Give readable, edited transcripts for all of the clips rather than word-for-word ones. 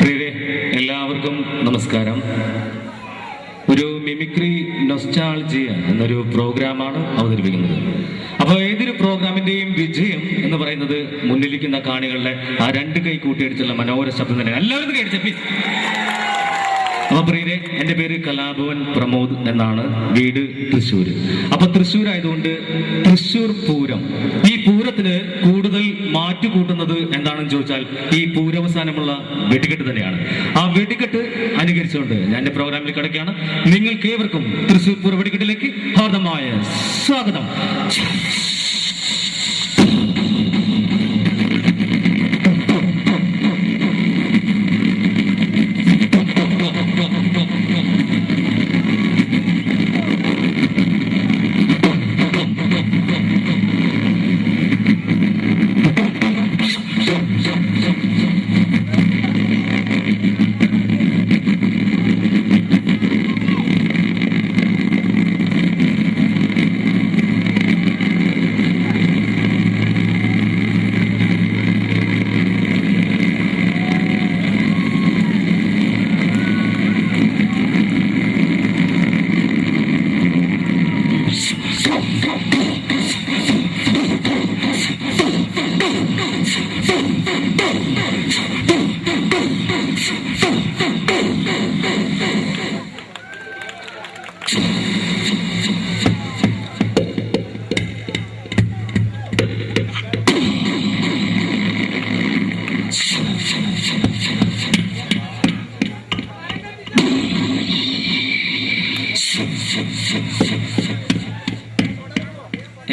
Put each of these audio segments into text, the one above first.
പ്രിയരെ, എല്ലാവർക്കും നമസ്കാരം. ഒരു മിമിക്രി നൊസ്റ്റാൾജിയ എന്നൊരു പ്രോഗ്രാമാണ് അവതരിപ്പിക്കുന്നത്. അപ്പോൾ ഏതൊരു പ്രോഗ്രാമിന്റെയും വിജയം എന്ന് പറയുന്നത് മുന്നിലിരിക്കുന്ന കാണികളുടെ ആ രണ്ട് കൈ കൂട്ടിയടിച്ചുള്ള മനോഹര ശബ്ദം തന്നെ. എല്ലാവരും കൈയടിച്ച പ്ലീസ്. അപ്പൊ പ്രിയരെ, എൻ്റെ പേര് കലാഭവൻ പ്രമോദ് എന്നാണ്, വീട് തൃശ്ശൂർ. അപ്പൊ തൃശ്ശൂർ ആയതുകൊണ്ട് തൃശ്ശൂർ പൂരം. ഈ പൂരത്തിന് കൂടുതൽ മാറ്റുകൂട്ടുന്നത് എന്താണെന്ന് ചോദിച്ചാൽ ഈ പൂരവസാനമുള്ള വെടിക്കെട്ട് തന്നെയാണ്. ആ വെടിക്കെട്ട് അനുകരിച്ചുകൊണ്ട് ഞാൻ എൻ്റെ പ്രോഗ്രാമിൽ കിടക്കുകയാണ്. നിങ്ങൾക്ക് ഏവർക്കും തൃശ്ശൂർ പൂര വെടിക്കെട്ടിലേക്ക് ഹാർദമായ സ്വാഗതം.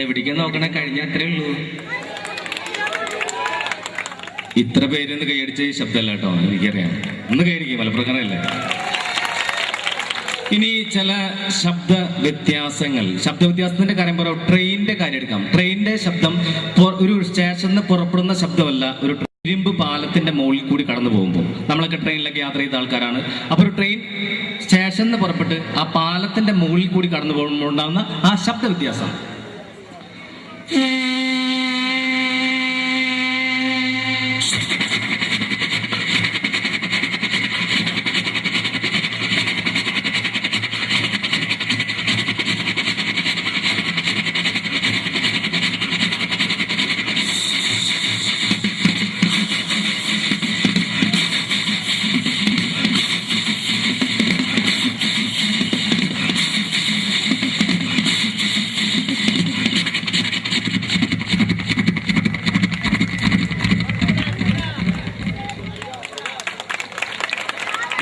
എവിടേക്ക് നോക്കണേ? കഴിഞ്ഞ അത്രേ ഉള്ളൂ. ഇത്ര പേരൊന്ന് കൈയടിച്ച ഈ ശബ്ദമല്ല കേട്ടോ, എനിക്കറിയാം. ഒന്ന് കൈയടിക്കും, മലപ്രകാരമല്ലേ. ഇനി ചില ശബ്ദ വ്യത്യാസത്തിന്റെ കാര്യം പറയാം. ട്രെയിനിന്റെ കാര്യം എടുക്കാം. ട്രെയിനിന്റെ ശബ്ദം ഒരു സ്റ്റേഷനിൽ നിന്ന് പുറപ്പെടുന്ന ശബ്ദമല്ല, ഒരു ഇരുമ്പ് പാലത്തിന്റെ മുകളിൽ കൂടി കടന്നു പോകുമ്പോൾ. നമ്മളൊക്കെ ട്രെയിനിലൊക്കെ യാത്ര ചെയ്ത ആൾക്കാരാണ്. അപ്പൊ ഒരു ട്രെയിൻ സ്റ്റേഷനിൽ നിന്ന് പുറപ്പെട്ട് ആ പാലത്തിന്റെ മുകളിൽ കൂടി കടന്നു പോകുമ്പോൾ ഉണ്ടാകുന്ന ആ ശബ്ദ വ്യത്യാസം.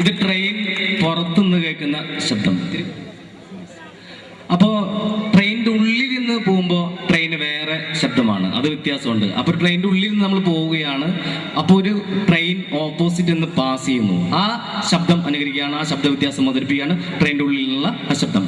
ഇത് ട്രെയിൻ പുറത്തുനിന്ന് കേൾക്കുന്ന ശബ്ദം. അപ്പോ ട്രെയിനിന്റെ ഉള്ളിൽ നിന്ന് പോകുമ്പോൾ ട്രെയിന് വേറെ ശബ്ദമാണ്, അത് വ്യത്യാസമുണ്ട്. അപ്പൊ ട്രെയിനിന്റെ ഉള്ളിൽ നിന്ന് നമ്മൾ പോവുകയാണ്. അപ്പോൾ ഒരു ട്രെയിൻ ഓപ്പോസിറ്റ് നിന്ന് പാസ് ചെയ്യുന്നു, ആ ശബ്ദം അനുകരിക്കുകയാണ്, ആ ശബ്ദ വ്യത്യാസം അവതരിപ്പിക്കുകയാണ് ട്രെയിനിന്റെ ഉള്ളിൽ നിന്നുള്ള ആ ശബ്ദം.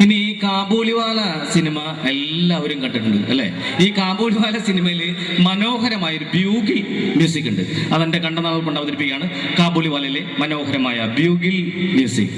ഇനി ഈ കാബൂളിവാല സിനിമ എല്ലാവരും കണ്ടിട്ടുണ്ട് അല്ലെ? ഈ കാബൂളിവാല സിനിമയില് മനോഹരമായൊരു ബ്യൂഗിൽ മ്യൂസിക് ഉണ്ട്. അതെന്റെ കണ്ടനാൾ കൊണ്ട് അവതരിപ്പിക്കുകയാണ്. കാബൂളിവാലയിലെ മനോഹരമായ ബ്യൂഗിൽ മ്യൂസിക്.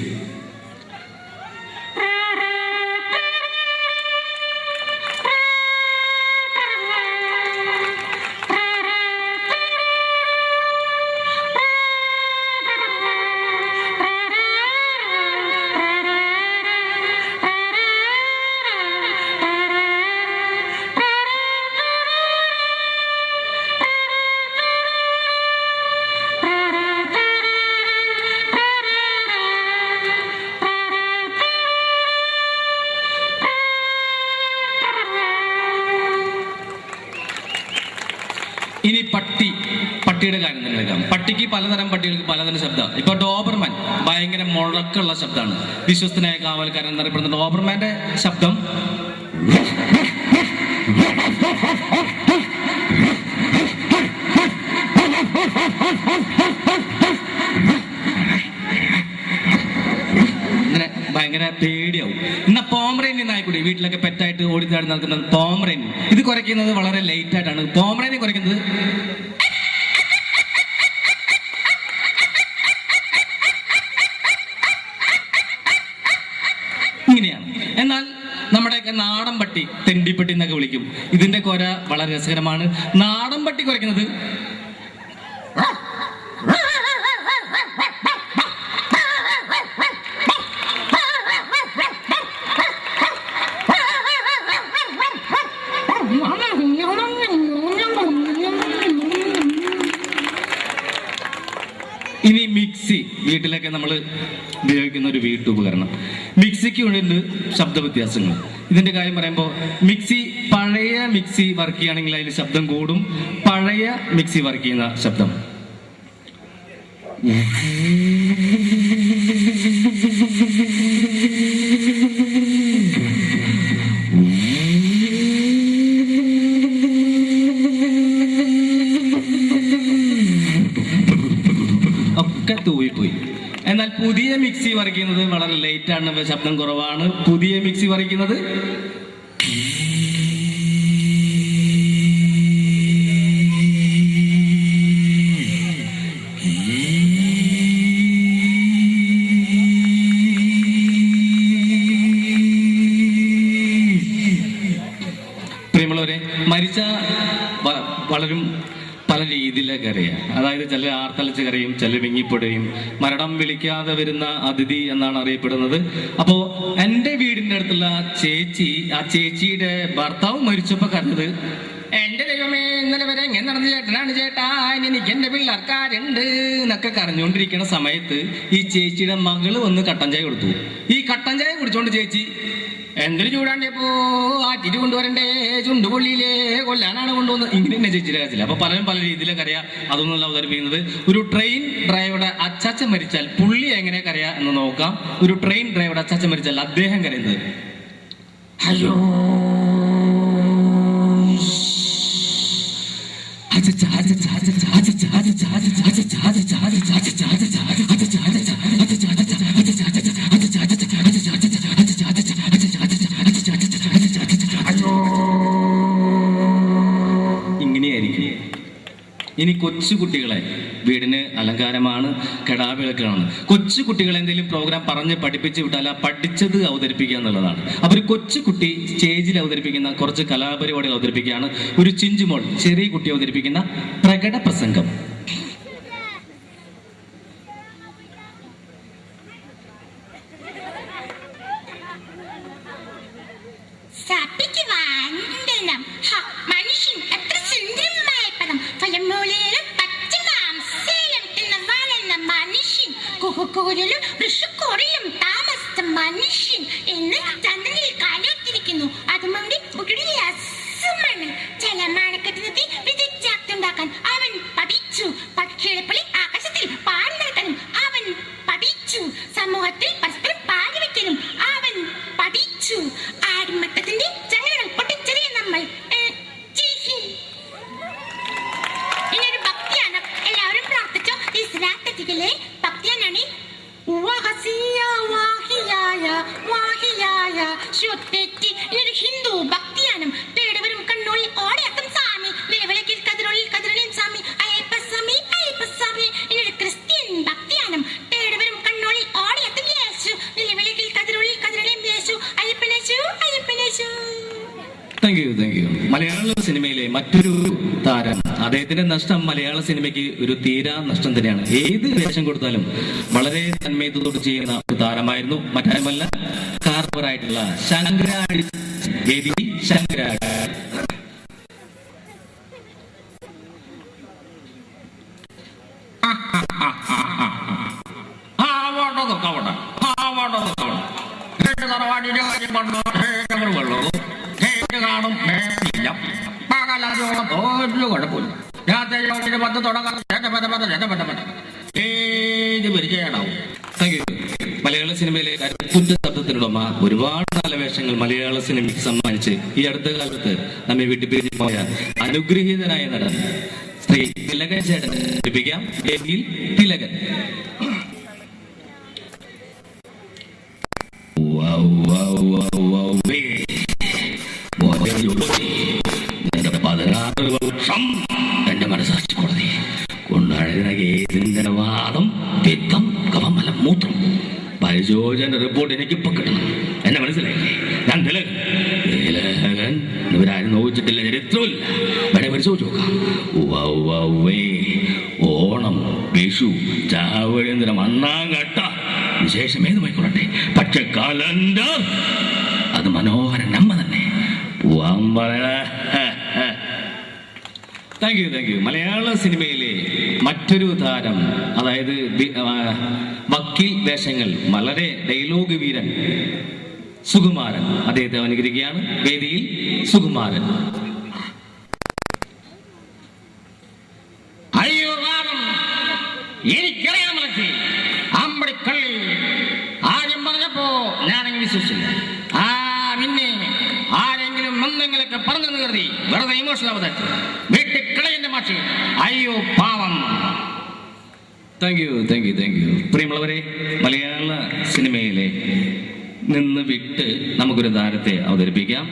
ഇനി പട്ടി പട്ടിയുടെ കാര്യം തന്നെ എടുക്കാം. പട്ടിക്ക് പലതരം പട്ടികൾക്ക് പലതരം ശബ്ദം. ഇപ്പൊ ഡോബർമാൻ ഭയങ്കര മുഴക്കമുള്ള ശബ്ദമാണ്. വിശ്വസ്തനായ കാവൽക്കാരൻ എന്നറിയപ്പെടുന്ന ഡോബർമാന്റെ ശബ്ദം ഇങ്ങനെ ഭയങ്കര പേടിയാവും. എന്നാ പോമറേനിയൻ നായിക്കൂടി വീട്ടിലൊക്കെ പെറ്റായിട്ട് ഓടിച്ചാടി നടക്കുന്നത് പോമറേനിയൻ. ഇത് കുറയ്ക്കുന്നത് വളരെ ലേറ്റ് ആയിട്ടാണ്. പോമറേനിയൻ കുറയ്ക്കുന്നത് ഇങ്ങനെയാണ്. എന്നാൽ നമ്മുടെയൊക്കെ നാടൻ പട്ടി തെണ്ടിപ്പട്ടി എന്നൊക്കെ വിളിക്കും. ഇതിന്റെ കൊര വളരെ രസകരമാണ്. നാടൻ പട്ടി കുറയ്ക്കുന്നത് ഇനി മിക്സി വീട്ടിലൊക്കെ നമ്മൾ ഉപയോഗിക്കുന്ന ഒരു വീട്ടുപകരണം. മിക്സിക്ക് ഉണ്ട് ശബ്ദ വ്യത്യാസങ്ങൾ. ഇതിന്റെ കാര്യം പറയുമ്പോൾ മിക്സി പഴയ മിക്സി വർക്ക് ചെയ്യുകയാണെങ്കിൽ അതിൽ ശബ്ദം കൂടും. പഴയ മിക്സി വർക്ക് ചെയ്യുന്ന ശബ്ദം ഒക്കെ തൂവിപ്പോയി. എന്നാൽ പുതിയ മിക്സി വരയ്ക്കുന്നത് വളരെ ലേറ്റ് ആണ്, ശബ്ദം കുറവാണ്. പുതിയ മിക്സി വരയ്ക്കുന്നത് പ്രിയമുള്ളവരെ, മരിച്ച വളരും പല രീതിയിലേക്ക് അറിയാം. അതായത് ചില ആർത്തലച്ച് കരയും, ചില വിങ്ങിപ്പൊടയും. മരണം വിളിക്കാതെ വരുന്ന അതിഥി എന്നാണ് അറിയപ്പെടുന്നത്. അപ്പോ എൻ്റെ വീടിന്റെ അടുത്തുള്ള ചേച്ചി, ആ ചേച്ചിയുടെ ഭർത്താവ് മരിച്ചപ്പോ കണ്ടത്, എന്റെ ദൈവമേ ഇന്നലെ വരെ എങ്ങനെ നടന്ന ചേട്ടനാണ് ചേട്ടാ, എനിക്ക് എന്റെ പിള്ളേർക്കാരുണ്ട് എന്നൊക്കെ കരഞ്ഞുകൊണ്ടിരിക്കുന്ന സമയത്ത് ഈ ചേച്ചിയുടെ മകള് വന്ന് കട്ടൻ ചായ കൊടുത്തു. ഈ കട്ടൻ ചായ കുടിച്ചോണ്ട് ചേച്ചി, എന്തൊരു ചൂടാണ്ടിയപ്പോ ആറ്റിട്ട് കൊണ്ടുവരണ്ടേ, ചുണ്ടുപൊള്ളിയിലേ കൊല്ലാനാണ് കൊണ്ടുവന്നത്. ഇങ്ങനെ തന്നെ ചേച്ചിയുടെ കാര്യത്തില്ല. അപ്പൊ പലരും പല രീതിയിലൊക്കെ അറിയാം. അതൊന്നുമല്ല അവതരിപ്പിക്കുന്നത്. ഒരു ട്രെയിൻ ഡ്രൈവറുടെ അച്ചാച്ചൻ മരിച്ചാൽ പുള്ളി എങ്ങനെ കരയാ എന്ന് നോക്കാം. ഒരു ട്രെയിൻ ഡ്രൈവറുടെ അച്ചാച്ചൻ മരിച്ചാൽ അദ്ദേഹം കരയുന്നത് അയ്യോ ഇങ്ങനെയായിരിക്കും. ഇനി കൊച്ചുകുട്ടികളെ, വീടിന് അലങ്കാരമാണ്, കെടാവിളക്കാണ്. കൊച്ചുകുട്ടികളെ എന്തെങ്കിലും പ്രോഗ്രാം പറഞ്ഞ് പഠിപ്പിച്ച് വിട്ടാൽ ആ പഠിച്ചത് അവതരിപ്പിക്കുക എന്നുള്ളതാണ്. അപ്പൊ ഒരു കൊച്ചുകുട്ടി സ്റ്റേജിൽ അവതരിപ്പിക്കുന്ന കുറച്ച് കലാപരിപാടികൾ അവതരിപ്പിക്കുകയാണ്. ഒരു ചിഞ്ചുമോൾ ചെറിയ കുട്ടി അവതരിപ്പിക്കുന്ന പ്രകട പ്രസംഗം. മനുഷ്യൻ എത്ര സുന്ദരമായ പദം, ഫലമൂലയിലും പച്ചമാംസയിലും തിന്ന വളർന്ന മനുഷ്യൻ, കുഹുകൂരിലും ഋഷുക്കൂറിലും താമസിച്ച മനുഷ്യൻ എന്ന് ചന്ദ്രനിൽ കാലോത്തിരിക്കുന്നു. അതുകൊണ്ട് ജലമാണക്കെട്ടുന്നതി വിദഗ്ധാക്തുണ്ടാക്കാൻ അവൻ പഠിച്ചു. പക്ഷികളെ പോലെ ആകാശത്തിൽ പാടി നടക്കാനും അവൻ പഠിച്ചു. സമൂഹത്തിൽ പരസ്പരം പാടി വയ്ക്കാനും അവൻ പഠിച്ചു. ആടുമത്തത്തിന്റെ ചങ്ങലകൾ പൊട്ടിച്ചെറിയ നമ്മൾ ഇങ്ങനൊരു ഭക്തിയാണ്. എല്ലാവരും പ്രാർത്ഥിച്ചോ. ഇസ്രാത്തിലെ ഭക്തിയാനാണ് ഇതൊരു ഹിന്ദു ഭക്തിയാനം. തേടുവരും കണ്ണുള്ളിൽ ഓടയാക്കും സ്വാമി, നിലവിളക്കിൽ കതിരൊള്ളിൽ കതിരൊളിയും സ്വാമി, അയ്യപ്പസ്വാമി അയ്യപ്പസ്വാമി. ഇതൊരു ക്രിസ്ത്യൻ ഭക്തിയാനം. തേടുവരും കണ്ണുള്ളിൽ ഓടയാക്കും യേശു, നിലവിളക്കിൽ കതിരൊള്ളിൽ കതിരൊളിയും യേശു, അയ്യപ്പനേശു അയ്യപ്പനേശു. Thank you. മലയാള സിനിമയിലെ മറ്റൊരു താരം, അദ്ദേഹത്തിന്റെ നഷ്ടം മലയാള സിനിമയ്ക്ക് ഒരു തീരാ നഷ്ടം തന്നെയാണ്. ഏത് വേഷം കൊടുത്താലും വളരെ തന്മയത്തോട് ചെയ്യുന്ന ഒരു താരമായിരുന്നു. മറ്റാരുമല്ല, കാർപ്പറായിട്ടുള്ള ശങ്കരാടി ദേവി. ശങ്കരാടി കാണും, ഒരു കുഴപ്പമില്ല. മലയാള സിനിമയിലെ കരുത്തുറ്റ ശബ്ദത്തിനുടമ ഒരുപാട് നല്ല വേഷങ്ങൾ മലയാള സിനിമയ്ക്ക് സമ്മാനിച്ച് ഈ അടുത്ത കാലത്ത് നമ്മെ വിട്ടുപിരിഞ്ഞു പോയ അനുഗ്രഹീതനായ നടൻ ശ്രീ തിലകൻ ചേട്ടൻ പഠിപ്പിക്കാം. തിലകൻ. എന്റെ മനസ്സാക്ഷി കോടതി കൊണ്ടാഴുന്ന കേസിന്റെ വാദം പിത്തം കവമലം മൂത്രം പരിശോധന റിപ്പോർട്ട് എനിക്കിപ്പോ കിട്ടണം. എന്നെ മനസ്സിലായില്ലേ? ഞാൻ തിലകൻ. തിലകൻ ഇവരാരും നോക്കിച്ചിട്ടില്ല, ചരിത്രമില്ല. വേണേ പരിശോധിച്ച് നോക്കാം. ഓണം, വിഷു, ചാവഴേന്ദ്ര, മണ്ണാങ്കട്ട വിശേഷം ഏതുമായിക്കൊള്ളട്ടെ, പക്ഷെ കലണ്ടർ അത് മനോഹര നമ്മ തന്നെ. Thank you. മലയാള സിനിമയിലെ മറ്റൊരു താരം, അതായത് വക്കീൽ വേഷങ്ങൾ വളരെ ഡയലോഗ് വീരൻ സുകുമാരൻ, അദ്ദേഹത്തെ അനുകരിക്കുകയാണ്. വേദിയിൽ സുകുമാരൻ. അയ്യോ രാമം, എനിക്കറിയാം അമ്പടിക്കള്ളി ആദ്യം പറഞ്ഞപ്പോ ഞാനെങ്കിലും വിശ്വസിച്ചില്ല. പിന്നെ ആരെങ്കിലും എന്തെങ്കിലൊക്കെ പറഞ്ഞെന്ന് കരുതി വെറുതെ ഇമോഷണൽ അവതരിച്ചു വീട്ടിൽ കളയന്റെ മാഷി. അയ്യോ പാവം. Thank you. പ്രിയമുള്ളവരെ, മലയാള സിനിമയിലെ നിന്ന് വിട്ട് നമുക്കൊരു താരത്തെ അവതരിപ്പിക്കാം.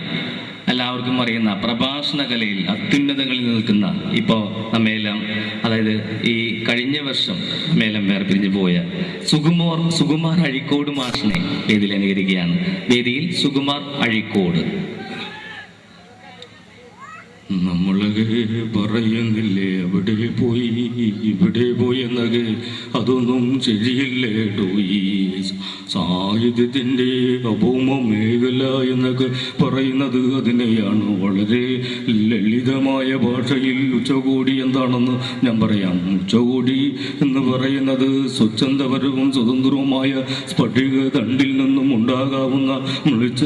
എല്ലാവർക്കും അറിയുന്ന പ്രഭാഷണ കലയിൽ അത്യുന്നതങ്ങളിൽ നിൽക്കുന്ന, ഇപ്പോൾ നമ്മയെല്ലാം, അതായത് ഈ കഴിഞ്ഞ വർഷം നമ്മയെല്ലാം വേർപിരിഞ്ഞു പോയ സുകുമാർ അഴീക്കോട് മാഷിനെ വേദിയിൽ അനുകരിക്കുകയാണ്. വേദിയിൽ സുകുമാർ അഴീക്കോട്. നമ്മളൊക്കെ പറയുന്നില്ലേ അവിടെ പോയി ഇവിടെ പോയി എന്നൊക്കെ, അതൊന്നും ശരിയല്ലേടോ. ഈ സാഹിത്യത്തിൻ്റെ അഭൗമ മേഖല എന്നൊക്കെ പറയുന്നത് അതിനെയാണ്. വളരെ ലളിതമായ ഭാഷയിൽ ഉച്ചകോടി എന്താണെന്ന് ഞാൻ പറയാം. ഉച്ചകോടി എന്ന് പറയുന്നത് സ്വച്ഛന്തപരവും സ്വതന്ത്രവുമായ സ്ഫടിക ദണ്ടിൽ നിന്നും ഉണ്ടാകാവുന്ന മിളിച്ച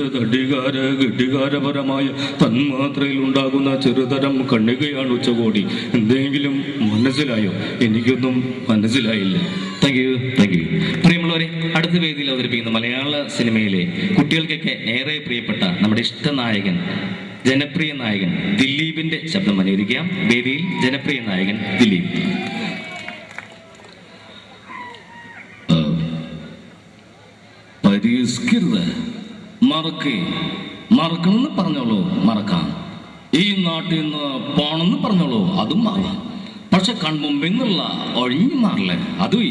ഘടികാരപരമായ തന്മാത്രയിൽ ഉണ്ടാകുന്ന ചെറുതരം കണ്ണികയാണ് ഉച്ചകോടി. എന്തെങ്കിലും മനസ്സിലായോ? എനിക്കൊന്നും മനസ്സിലായില്ല. Thank you. പ്രിയമുള്ളവരെ, അടുത്ത വേദിയിൽ അവതരിപ്പിക്കുന്ന മലയാള സിനിമയിലെ കുട്ടികൾക്കൊക്കെ ഏറെ പ്രിയപ്പെട്ട നമ്മുടെ ഇഷ്ടനായകൻ, ജനപ്രിയ നായകൻ ദിലീപിന്റെ ശബ്ദം അനുകരിക്കാം. വേദിയിൽ ജനപ്രിയ നായകൻ ദിലീപ്. പരിഷ്കൃത മറക്കണമെന്ന് പറഞ്ഞോളൂ, മറക്കാം. ഈ നാട്ടിൽ നിന്ന് പോണെന്ന് പറഞ്ഞോളൂ, അതും മാറാം. പക്ഷെ കൺമുമ്പിന്നുള്ള ഒഴിഞ്ഞു മാറില്ല. അതും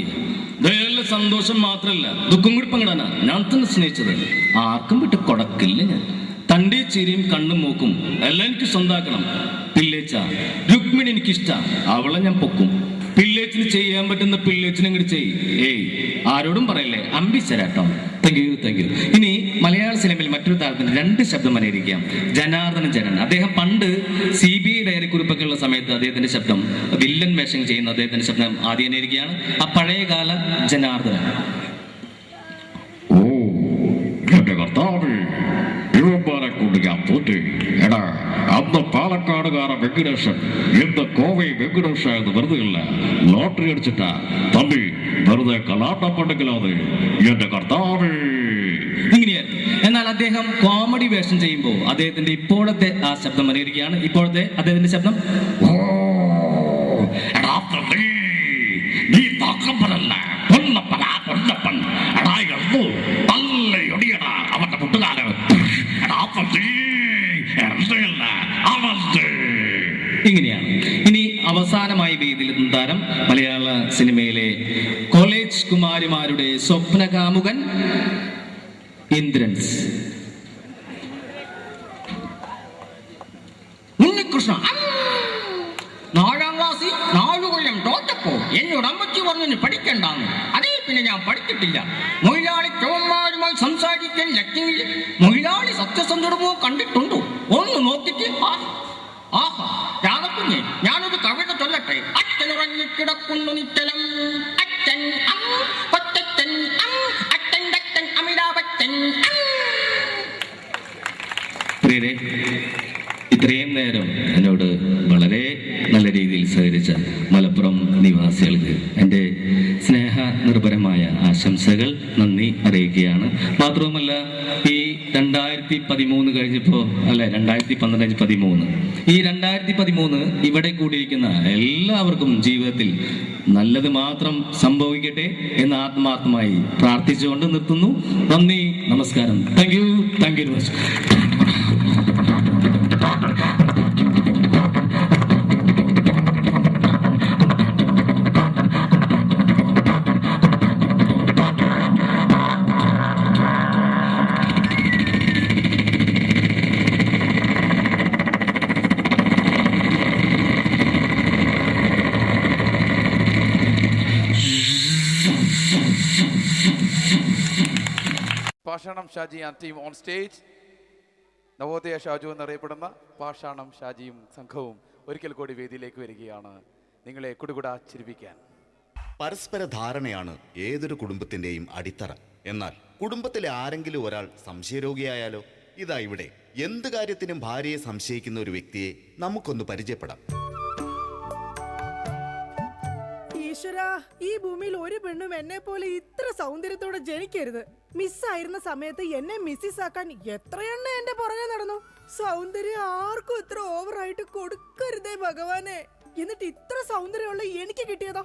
ഇതെല്ലാം സന്തോഷം മാത്രമല്ല, ദുഃഖം കൂടി പങ്കിടാനാ ഞാൻ തന്നെ സ്നേഹിച്ചത്. ആർക്കും വിട്ട് കൊടക്കില്ല ഞാൻ. തൻ്റെ ചിരിയും കണ്ണും മൂക്കും എല്ലാം എനിക്ക് സ്വന്താക്കണം. പിള്ളേച്ച രുക്മിണി എനിക്കിഷ്ട, അവളെ ഞാൻ പൊക്കും. പിള്ളേച്ചിന് ചെയ്യാൻ പറ്റുന്ന പിള്ളേച്ചിനെ ഇങ്ങോട്ട് ചെയ്യ്. ആരോടും പറയല്ലേ, അമ്പിച്ചരാട്ടോ. Thank you. ഇനി മലയാള സിനിമയിൽ മറ്റൊരു താരത്തിന് 2 ശബ്ദം അനുകരിക്കാം. ജനാർദ്ദനൻ. അദ്ദേഹം പണ്ട് CBI ഡയറി കുറിപ്പൊക്കെ ഉള്ള സമയത്ത് അദ്ദേഹത്തിന്റെ ശബ്ദം, വില്ലൻ വേഷം ചെയ്യുന്ന അദ്ദേഹത്തിന്റെ ശബ്ദം ആദ്യം അനുകരിക്കുകയാണ്. ആ പഴയകാല ജനാർദ്ദനൻ. അന്ന് പാലക്കാടുകാരൻ വെങ്കടേശൻ ഇന്ന് കോവൈ വെങ്കടേശ എന്ന് വെറുതെ ഇല്ല, ലോട്ടറി അടിച്ചിട്ടാ തമ്പി, വെറുതെ കലാട്ടപ്പുണ്ടെങ്കിലാതെ എന്റെ കർത്താവേ. ഇങ്ങനെയായിരുന്നു. എന്നാൽ അദ്ദേഹം കോമഡി വേഷം ചെയ്യുമ്പോൾ അദ്ദേഹത്തിന്റെ ഇപ്പോഴത്തെ ആ ശബ്ദം അനുകരിക്കുകയാണ്. ഇപ്പോഴത്തെ അദ്ദേഹത്തിന്റെ ശബ്ദം, നീ താക്കപ്പനല്ല, പൊന്നപ്പൻ തല്ലയൊടിയടാ അവന്റെ മുട്ടുകാരൻ. ഇങ്ങനെയാണ്. ഇനി അവസാനമായി വേദിയിലെത്തുന്ന താരം മലയാള സിനിമയിലെ കോളേജ് കുമാരിമാരുടെ സ്വപ്ന കാമുകൻ ഇന്ദ്രൻസ്. ഉണ്ണികൃഷ്ണ 4ാം ക്ലാസ്സിൽ 4 കൊല്ലം തോറ്റപ്പോ എന്നോട് അമ്മച്ചി പറഞ്ഞു പഠിക്കണ്ടെന്ന്. അതേ പിന്നെ ഞാൻ പഠിച്ചിട്ടില്ല. മൊയിലാളി ചവന്മാരുമായി സംസാരിക്കാൻ ലക്ഷ്യമില്ല. മൊയിലാളി സത്യസന്ധമോ കണ്ടിട്ടുണ്ടോ? ഒന്ന് നോക്കിട്ട് ആഹാ രാധക്കുഞ്ഞെ, ഞാനൊരു കവിത ചൊല്ലട്ടെ. അച്ഛനുറങ്ങിക്കിടക്കുന്നു നിശ്ചലം, അച്ഛൻ കൊച്ചച്ഛൻ അച്ഛൻ അച്ഛൻ അമിതാഭച്ചൻ. പ്രിയരെ, ഇത്രയും നേരം എന്നോട് വളരെ നല്ല രീതിയിൽ സഹകരിച്ച മലപ്പുറം നിവാസികൾക്ക് എൻ്റെ സ്നേഹ നിർഭരമായ ആശംസകൾ നന്ദി അറിയിക്കുകയാണ്. മാത്രവുമല്ല, ഈ 2013 കഴിഞ്ഞപ്പോൾ അല്ലെ 2012-13 ഈ 2013 ഇവിടെ കൂടിയിരിക്കുന്ന എല്ലാവർക്കും ജീവിതത്തിൽ നല്ലത് മാത്രം സംഭവിക്കട്ടെ എന്ന് ആത്മാർത്ഥമായി പ്രാർത്ഥിച്ചുകൊണ്ട് നിർത്തുന്നു. നന്ദി, നമസ്കാരം. Thank you very much. Pashanam Shaji and team on stage. Navodaya Shaju എന്നറിയപ്പെടുന്ന പാഷാണം ഷാജിയും സംഘവും ഒരിക്കൽ കൂടി വേദിയിലേക്ക് വരികയാണ് നിങ്ങളെ കുടുകുടാ ചിരിപ്പിക്കാൻ. പരസ്പര ധാരണയാണ് ഏതൊരു കുടുംബത്തിൻ്റെയും അടിത്തറ. എന്നാൽ കുടുംബത്തിലെ ആരെങ്കിലും ഒരാൾ സംശയരോഗിയായാലോ? ഇതാ ഇവിടെ എന്ത് കാര്യത്തിനും ഭാര്യയെ സംശയിക്കുന്ന ഒരു വ്യക്തിയെ നമുക്കൊന്ന് പരിചയപ്പെടാം. ഈശ്വരാ, ഈ ഭൂമിയിൽ ഒരു പെണ്ണും എന്നെ പോലെ ഇത്ര സൗന്ദര്യത്തോടെ ജനിക്കരുത്. മിസ്സായിരുന്ന സമയത്ത് എന്നെ മിസ്സിസ് ആക്കാൻ എത്രയെണ്ണ എന്റെ പുറകെ നടന്നു. സൗന്ദര്യം ആർക്കും ഇത്ര ഓവറായിട്ട് കൊടുക്കരുതേ ഭഗവാനെ. എന്നിട്ട് ഇത്ര സൗന്ദര്യമുള്ള എനിക്ക് കിട്ടിയതോ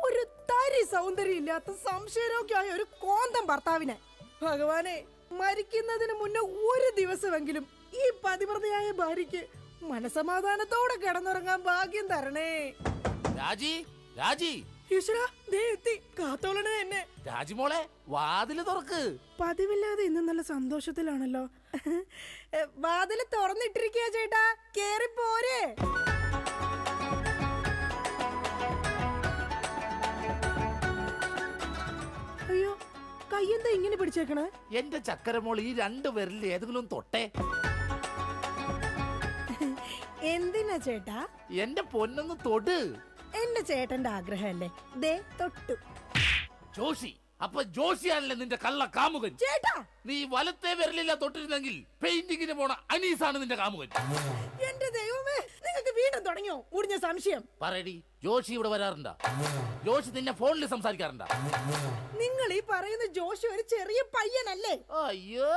ഒരു തരി സൗന്ദര്യം ഇല്ലാത്ത സംശയരോഗ്യമായ ഒരു കോന്തം ഭർത്താവിനെ. ഭഗവാനെ, മരിക്കുന്നതിന് മുന്നേ ഒരു ദിവസമെങ്കിലും ഈ പതിവ്രതയായ ഭാര്യയ്ക്ക് മനസമാധാനത്തോടെ കിടന്നുറങ്ങാൻ ഭാഗ്യം തരണേ. രാജി, രാജി, ഈശ്വരാ, ദേ എത്തി. കാത്തോളണേ എന്നെ. രാജിമോളെ, വാതില് തുറക്ക്. പതിവില്ലാതെ ഇന്ന് നല്ല സന്തോഷത്തിലാണല്ലോ. വാതില് തുറന്നിട്ടിരിക്കുക ചേട്ടാ, കേറി പോരെ. അയ്യോ, കയ്യെന്താ ഇങ്ങനെ പിടിച്ചേക്കണേ? എന്റെ ചക്കരമോൾ ഈ 2 വിരലിൽ ഏതെങ്കിലും തൊട്ടേ. എന്തിനാ ചേട്ടാ? എന്റെ പൊന്നൊന്ന് തൊട്. എന്റെ ചേട്ടന്റെ ആഗ്രഹമല്ലേ, ദേ തൊട്ടു. ജോഷി, അപ്പൊ ജോഷിയാണല്ലേ നിന്റെ കള്ള കാമുകൻ? ചേട്ടാ, നീ വലത്തെ വിരലില്ല തൊട്ടിരുന്നെങ്കിൽ പെയിന്റിങ്ങിന് പോണ അനീസാണ് നിന്റെ കാമുകൻ. എന്റെ ദൈവമേ, നിങ്ങൾക്ക് വീണ്ടും തുടങ്ങിയോ മുടിഞ്ഞ സംശയം? പറയടി, ജോഷി ഇവിടെ വരാറുണ്ടാ? ജോഷി നിന്നെ ഫോണിൽ സംസാരിക്കാറുണ്ടാ? നിങ്ങൾ ഈ പറയുന്ന ജോഷി ഒരു ചെറിയ പയ്യനല്ലേ? അയ്യോ,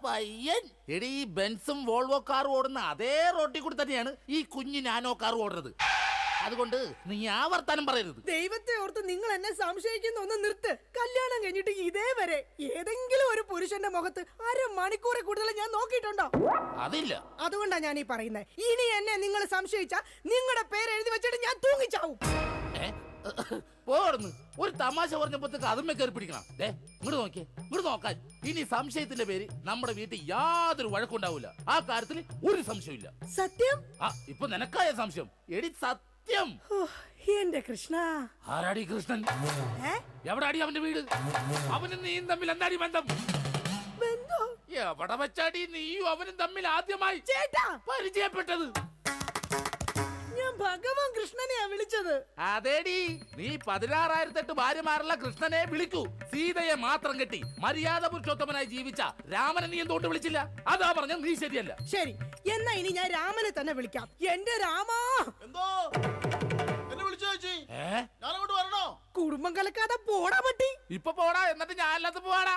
പയ്യൻ. എടി, ഈ ബെൻസും വോൾവോ കാറും ഓടുന്ന അതേ റോട്ടിൽ കൂടി തന്നെയാണ് ഈ കുഞ്ഞു നാനോ കാർ ഓടുന്നത്. അതുകൊണ്ട് നീ ആ വർത്താനം പറയരുത്. ദൈവത്തെ ഓർത്ത് നിങ്ങൾ എന്നെ സംശയിക്കുന്ന ഒന്ന് നിർത്ത്. കല്യാണം കഴിഞ്ഞിട്ട് ഇതേവരെ ഏതെങ്കിലും ഒരു പുരുഷന്റെ മുഖത്ത് 1/2 മണിക്കൂറെ കൂടുതൽ ഞാൻ നോക്കിയിട്ടുണ്ടോ? അതില്ല. അതുകൊണ്ടാ ഞാൻ ഈ പറയുന്നത്. ഇനി എന്നെ നിങ്ങൾ സംശയിച്ചാ നിങ്ങളുടെ പേര് എഴുതി വെച്ചിട്ട് ഞാൻ തൂങ്ങിച്ചാവും. പോടുന്നു. ഒരു തമാശ പറഞ്ഞപ്പോഴത്തേക്ക് അതുമ്മേ കയറി പിടിക്കണം. ഇങ്ങോട്ട് നോക്കിയേ, ഇങ്ങോട്ട് നോക്കാൻ. ഇനി സംശയത്തിന്റെ പേര് നമ്മുടെ വീട്ടിൽ യാതൊരു വഴക്കുണ്ടാവില്ല. ആ കാര്യത്തിൽ ഒരു സംശയമില്ല. സത്യം? ഇപ്പൊ നിനക്കായ സംശയം. എടി സത്യം. എന്റെ കൃഷ്ണ. ആരാടി കൃഷ്ണൻ? എവിടാടി അവന്റെ വീട്? അവനും നീയും തമ്മിൽ എന്താടി ബന്ധം? എവിടെ വെച്ചാടി നീയും അവനും തമ്മിൽ ആദ്യമായി പരിചയപ്പെട്ടത്? ഞാൻ ഭഗവാൻ കൃഷ്ണനെയാ വിളിച്ചത്. അതേടി, നീ 16,008 ഭാര്യമാരുള്ള കൃഷ്ണനെ വിളിക്കൂ. സീതയെ മാത്രം കെട്ടി മര്യാദ പുരുഷോത്തമനായി ജീവിച്ച രാമനെ നീ എന്തുകൊണ്ട് വിളിച്ചില്ല? അതാ പറഞ്ഞ നീ ശരിയല്ല. ശരി, എന്നാ ഇനി ഞാൻ രാമനെ തന്നെ വിളിക്കാം. എന്റെ രാമാ. എന്തോ എന്നെ വിളിച്ചു ചേച്ചി? ഞാനങ്ങോട്ട് വരണോ? കുടുംബം കലക്കാതെ പോടാ പറ്റി. ഇപ്പൊ പോടാ, എന്നിട്ട് ഞാൻ അല്ലാത്ത പോവാടാ.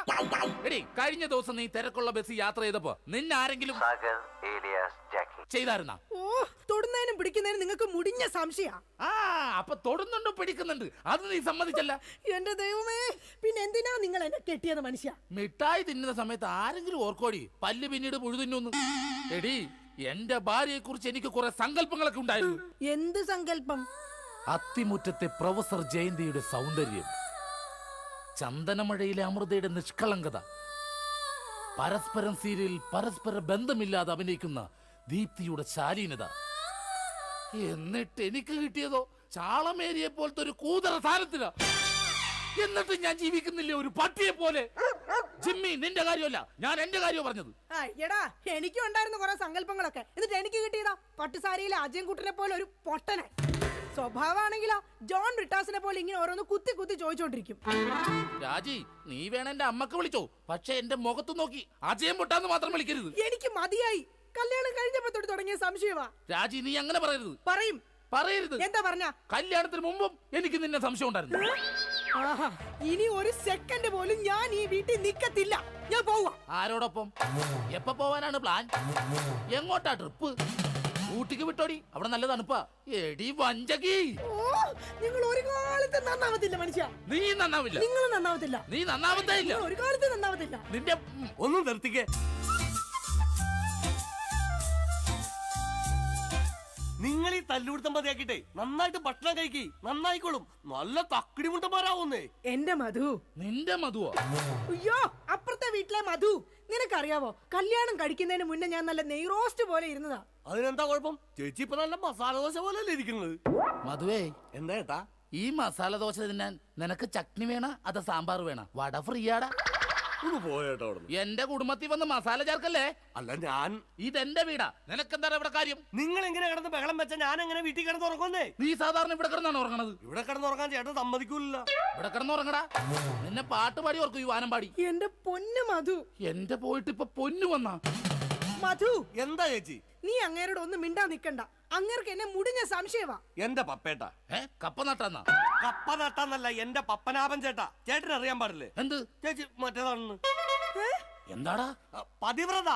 എടി, കഴിഞ്ഞ ദിവസം നീ തിരക്കുള്ള ബസ് യാത്ര ചെയ്തപ്പോ നിന്നെ ആരെങ്കിലും ചെയ്തായിരുന്ന? ഓ, തൊടുന്നതിനും പിടിക്കുന്നതിനും നിങ്ങൾക്ക് മുടിഞ്ഞ സംശയ. അപ്പൊ തൊടുന്നുണ്ട്, പിടിക്കുന്നുണ്ട്, അത് നീ സമ്മതിച്ചല്ല. എന്റെ ദൈവമേ, പിന്നെ എന്തിനാ നിങ്ങൾ എന്നെ കെട്ടിയത് മനുഷ്യ? മിഠായി തിന്നുന്ന സമയത്ത് ആരെങ്കിലും ഓർക്കോടി പല്ല് പിന്നീട് പുഴു തിന്നു? എടി, എന്റെ ഭാര്യയെ കുറിച്ച് എനിക്ക് കുറെ സങ്കല്പങ്ങളൊക്കെ ഉണ്ടായിരുന്നു. എന്ത് സങ്കല്പം? അത്തിമുറ്റത്തെ പ്രൊഫസർ ജയന്തിയുടെ സൗന്ദര്യം, ചന്ദനമഴയിലെ അമൃതയുടെ നിഷ്കളങ്കത, പരസ്പരം സീരിയൽ പരസ്പര ബന്ധമില്ലാതെ അഭിനയിക്കുന്ന ദീപ്തിയുടെ ശാലീനത. എന്നിട്ട് എനിക്ക് കിട്ടിയതോ ചാളമേരിയെ പോലത്തെ ഒരു കൂതറ സാധനത്തില. എന്നിട്ട് ഞാൻ ജീവിക്കുന്നില്ലേ ഒരു പട്ടിയെ പോലെ? ജിമ്മി, നിന്റെ കാര്യമല്ല, ഞാൻ എന്റെ കാര്യം പറഞ്ഞത്. എടാ, എനിക്കും ഉണ്ടായിരുന്നു കുറെ സങ്കല്പങ്ങളൊക്കെ. എന്നിട്ട് എനിക്ക് കിട്ടിയതാ പട്ടുസാരിയിലെ അജയൻകുട്ടനെ പോലെ ഒരു പൊട്ടനെ. സ്വഭാവമാണെങ്കിലോ ജോൺ ബ്രിട്ടാസിനെ പോലെ ഇങ്ങനെ ഓരോന്ന് കുത്തി കുത്തി ചോദിച്ചോണ്ടിരിക്കും. രാജി, നീ വേണം എന്റെ അമ്മക്ക് വിളിച്ചോ, പക്ഷെ എന്റെ മുഖത്ത് നോക്കി അജയം പൊട്ടാന്ന് മാത്രം വിളിക്കരുത്. എനിക്ക് മതിയായി. കല്യാണം കഴിഞ്ഞപ്പോ തൊട്ട് തുടങ്ങിയ സംശയമാ. രാജി, നീ അങ്ങനെ പറയരുത്. പറയും. പറയരുത്. എന്താ പറഞ്ഞ? കല്യാണത്തിന് മുമ്പും എനിക്ക് നിന്നെ സംശയം ഉണ്ടായിരുന്നു. ആഹാ, ഇനി ഒരു സെക്കൻഡ് പോലും ഞാൻ ഈ വീട്ടിൽ നിക്കത്തില്ല. ഞാൻ പോവാ. ആരോടൊപ്പം? എപ്പ പോവാനാണ് പ്ലാൻ? എങ്ങോട്ടാ ട്രിപ്പ്? ഊട്ടിക്ക് വിട്ടോടി, അവിടെ നല്ല തണുപ്പാ. എടി വഞ്ചകി, നിങ്ങൾ ഒരു കാലത്ത് നന്നാവത്തില്ല മനുഷ്യ. നീ നന്നാവില്ല. നിങ്ങൾ നന്നാവത്തില്ല. നീ നന്നാവത്തേ ഇല്ല. ഒരു കാലത്ത് നന്നാവത്തില്ല. നിന്റെ ഒന്നും നിർത്തിക്കേ. നിങ്ങൾ ഈ തല്ലുപിടുത്തം മതിയാക്കിട്ടെ നന്നായിട്ട് ഭക്ഷണം കഴിക്കി, നന്നായിക്കോളും. നല്ല തക്കിടി മുണ്ടന്മാരാവുന്നേ. എന്റെ മധു. നിന്റെ മധുവോ? അയ്യോ, അപ്പുറത്തെ വീട്ടിലെ മധു. നിനക്കറിയാവോ, കല്യാണം കഴിക്കുന്നതിന് മുന്നേ ഞാൻ നല്ല നെയ് റോസ്റ്റ് പോലെ ഇരുന്നതാ. അതിനെന്താ കുഴപ്പം? ചേച്ചി ഇപ്പൊ നല്ല മസാല ദോശ പോലല്ലേ ഇരിക്കുന്നത്. മധുവേ, എന്താ ഏട്ടാ? ഈ മസാല ദോശ തിന്നാൻ നിനക്ക് ചട്നി വേണ അതോ സാമ്പാർ വേണ? വട ഫ്രീയാടാ. ഒന്ന് പോയേട്ടാ അവിടെ. എന്റെ കുടുംബത്തിൽ വന്ന് മസാല ചേർക്കല്ലേ. അല്ല, ഞാൻ ഇതെന്റെ വീടാ. നിനക്കെന്താണ് ഇവിടെ കാര്യം? നിങ്ങൾ എങ്ങനെ കിടന്ന് ബഹളം വെച്ച ഞാൻ എങ്ങനെ വീട്ടിൽ കിടന്ന് ഉറങ്ങുന്നേ? നീ സാധാരണ ഇവിടെ കിടന്നാണ് ഉറങ്ങണത്. ഇവിടെ കിടന്നുറങ്ങാൻ ചേട്ടൻ സമ്മതിക്കൂല. ഇവിടെ കിടന്നുറങ്ങടാ. നിന്നെ പാട്ട് പാടി ഓർക്കും, ഈ വാനം പാടി. എന്റെ പൊന്നു മധു. എന്റെ പോയിട്ട് ഇപ്പൊ പൊന്നു വന്നാ. മധു, എന്താ ചേച്ചി? നീ അങ്ങേരോട് ഒന്നും മിണ്ടാ നിക്കണ്ട. അങ്ങേർക്ക് എന്നെ മുടിഞ്ഞ സംശയവാ. എന്റെ പപ്പേട്ട കപ്പ നട്ടാന്നാ? കപ്പ നട്ടാന്നല്ല, എന്റെ പപ്പനാഭൻ ചേട്ടാ. ചേട്ടന് അറിയാൻ പാടില്ലേ? എന്ത്? ചേച്ചി മറ്റേതാണെന്ന്. എന്താടാ? പതിവ്രത.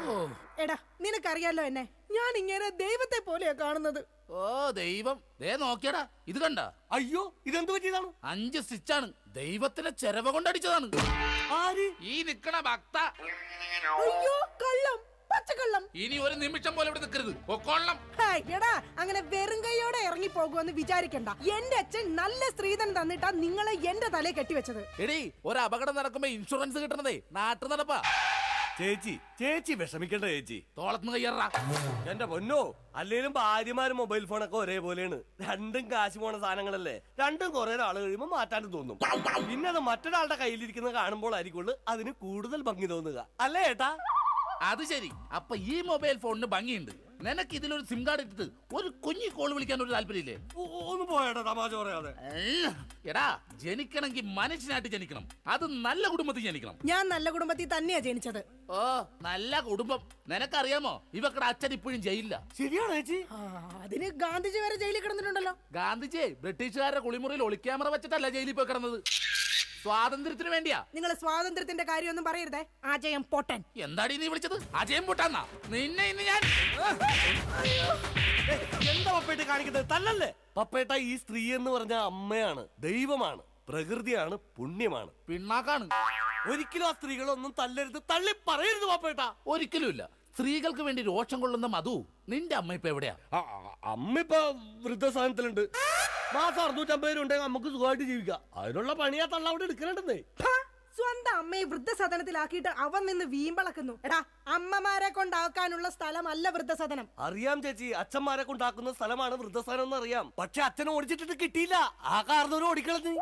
ഓ എടാ, നിനക്കറിയാലോ എന്നെ. ഞാൻ ഇങ്ങനെ ദൈവത്തെ പോലെയാ കാണുന്നത്. ഓ ദൈവം, ദേ നോക്കിയടാ, ഇത് കണ്ട? അയ്യോ, ഇതെന്ത് പറ്റിയതാണ്? 5 സ്റ്റിച്ചാണ്. ദൈവത്തിന്റെ ചെരവ കൊണ്ടടിച്ചതാണ്. ആര്? ഈ നിക്കണ ഭക്ത. അയ്യോ, കള്ളം, പച്ചക്കള്ളം. ഇനി ഒരു നിമിഷം പോലെ ഇവിടെ നിൽക്കരുത്. പൊക്കോളണം. എടാ, അങ്ങനെ വെറും കൈയോടെ ഇറങ്ങി പോകുമെന്ന് വിചാരിക്കണ്ട. എന്റെ അച്ഛൻ നല്ല സ്ത്രീധനം തന്നിട്ടാ നിങ്ങളെ എന്റെ തലയെ കെട്ടിവെച്ചത്. എടി, ഒരു അപകടം നടക്കുമ്പോ ഇൻഷുറൻസ് കിട്ടണതേ നാട്ടു നടപ്പാ. ചേച്ചി വിഷമിക്കണ്ട ചേച്ചി. തോളത്തുനിന്ന് കയ്യറാ. എന്റെ പൊന്നോ, അല്ലേലും ഭാര്യമാരും മൊബൈൽ ഫോണൊക്കെ ഒരേപോലെയാണ്. രണ്ടും കാശ് പോണ സാധനങ്ങളല്ലേ. രണ്ടും കുറെ നാൾ കഴിയുമ്പോൾ മാറ്റാണ്ട് തോന്നും. പിന്നെ അത് മറ്റൊരാളുടെ കയ്യിലിരിക്കുന്നത് കാണുമ്പോൾ ആയിരിക്കുള്ളൂ അതിന് കൂടുതൽ ഭംഗി തോന്നുക, അല്ലേ ഏട്ടാ? അത് ശരി. അപ്പൊ ഈ മൊബൈൽ ഫോണിന് ഭംഗിയുണ്ട്. നിനക്ക് ഇതിലൊരു സിം കാർഡ് ഇട്ടിട്ട് ഒരു കുഞ്ഞി കോൾ വിളിക്കാൻ ഒരു താല്പര്യമില്ലേ? ഒന്ന് പോയേട്ടാ, തമാശ പറയാതെ. എടാ, ജനിക്കണമെങ്കിൽ മനുഷ്യനായിട്ട് ജനിക്കണം. അത് നല്ല കുടുംബത്തിൽ ജനിക്കണം. ഞാൻ നല്ല കുടുംബത്തിൽ തന്നെയാ ജനിച്ചത്. ഓ, നല്ല കുടുംബം. നിനക്കറിയാമോ, ഇവക്കടെ അച്ഛൻ ഇപ്പോഴും ജയിലില്ല. ശരിയാണോ ചേച്ചി? അതിന് ഗാന്ധിജി വരെ ജയിലിൽ കിടന്നിട്ടുണ്ടല്ലോ. ഗാന്ധിജി ബ്രിട്ടീഷുകാരുടെ കുളിമുറിയിൽ ഒളിക്യാമറ വെച്ചിട്ടല്ല ജയിലിൽ പോയി കിടന്നത്. സ്വാതന്ത്ര്യത്തിന് വേണ്ടിയാ. നിങ്ങൾ സ്വാതന്ത്ര്യത്തിന്റെ കാര്യമൊന്നും പറയരുതേ. അജയം പൊട്ടൻ. എന്താടി നീ വിളിച്ചത്? അജയം പൊട്ടാന്നാ? നിന്നെ ഇന്ന് ഞാൻ. എന്താ പപ്പേട്ട കാണിക്കുന്നത്? തല്ലല്ലേ പപ്പേട്ട. ഈ സ്ത്രീ എന്ന് പറഞ്ഞ അമ്മയാണ്, ദൈവമാണ്, പ്രകൃതിയാണ്, പുണ്യമാണ്, പിണ്ണാക്കാണ്. ഒരിക്കലും ആ സ്ത്രീകളൊന്നും തല്ലരുത്, തള്ളി പറയരുത് പപ്പേട്ട. ഒരിക്കലുമില്ല. സ്ത്രീകൾക്ക് വേണ്ടി രോഷം കൊള്ളുന്ന മധു, നിന്റെ അമ്മ ഇപ്പൊ എവിടെയാ? അമ്മ ഇപ്പൊ വൃദ്ധസാധനത്തിലുണ്ട്. മാസം 650 രൂപ ഉണ്ടെങ്കിൽ നമുക്ക് സുഖമായിട്ട് ജീവിക്കാം. അതിനുള്ള പണിയാ തള്ള അവിടെ എടുക്കണുണ്ടെന്നേ. സ്വന്തം അമ്മയെ വൃദ്ധസദനത്തിലാക്കിയിട്ട് അവൻ നിന്ന് വീമ്പളക്കുന്നു. എടാ, അമ്മമാരെ കൊണ്ടാക്കാനുള്ള സ്ഥലമല്ല വൃദ്ധസദനം. അറിയാം ചേച്ചി, അച്ഛന്മാരെ കൊണ്ടാക്കുന്ന സ്ഥലമാണ് വൃദ്ധസ്ഥാനം എന്ന് അറിയാം. പക്ഷെ അച്ഛനെ ഓടിച്ചിട്ടിട്ട് കിട്ടിയില്ല. ആ കാരണവരും ഓടിക്കളഞ്ഞു.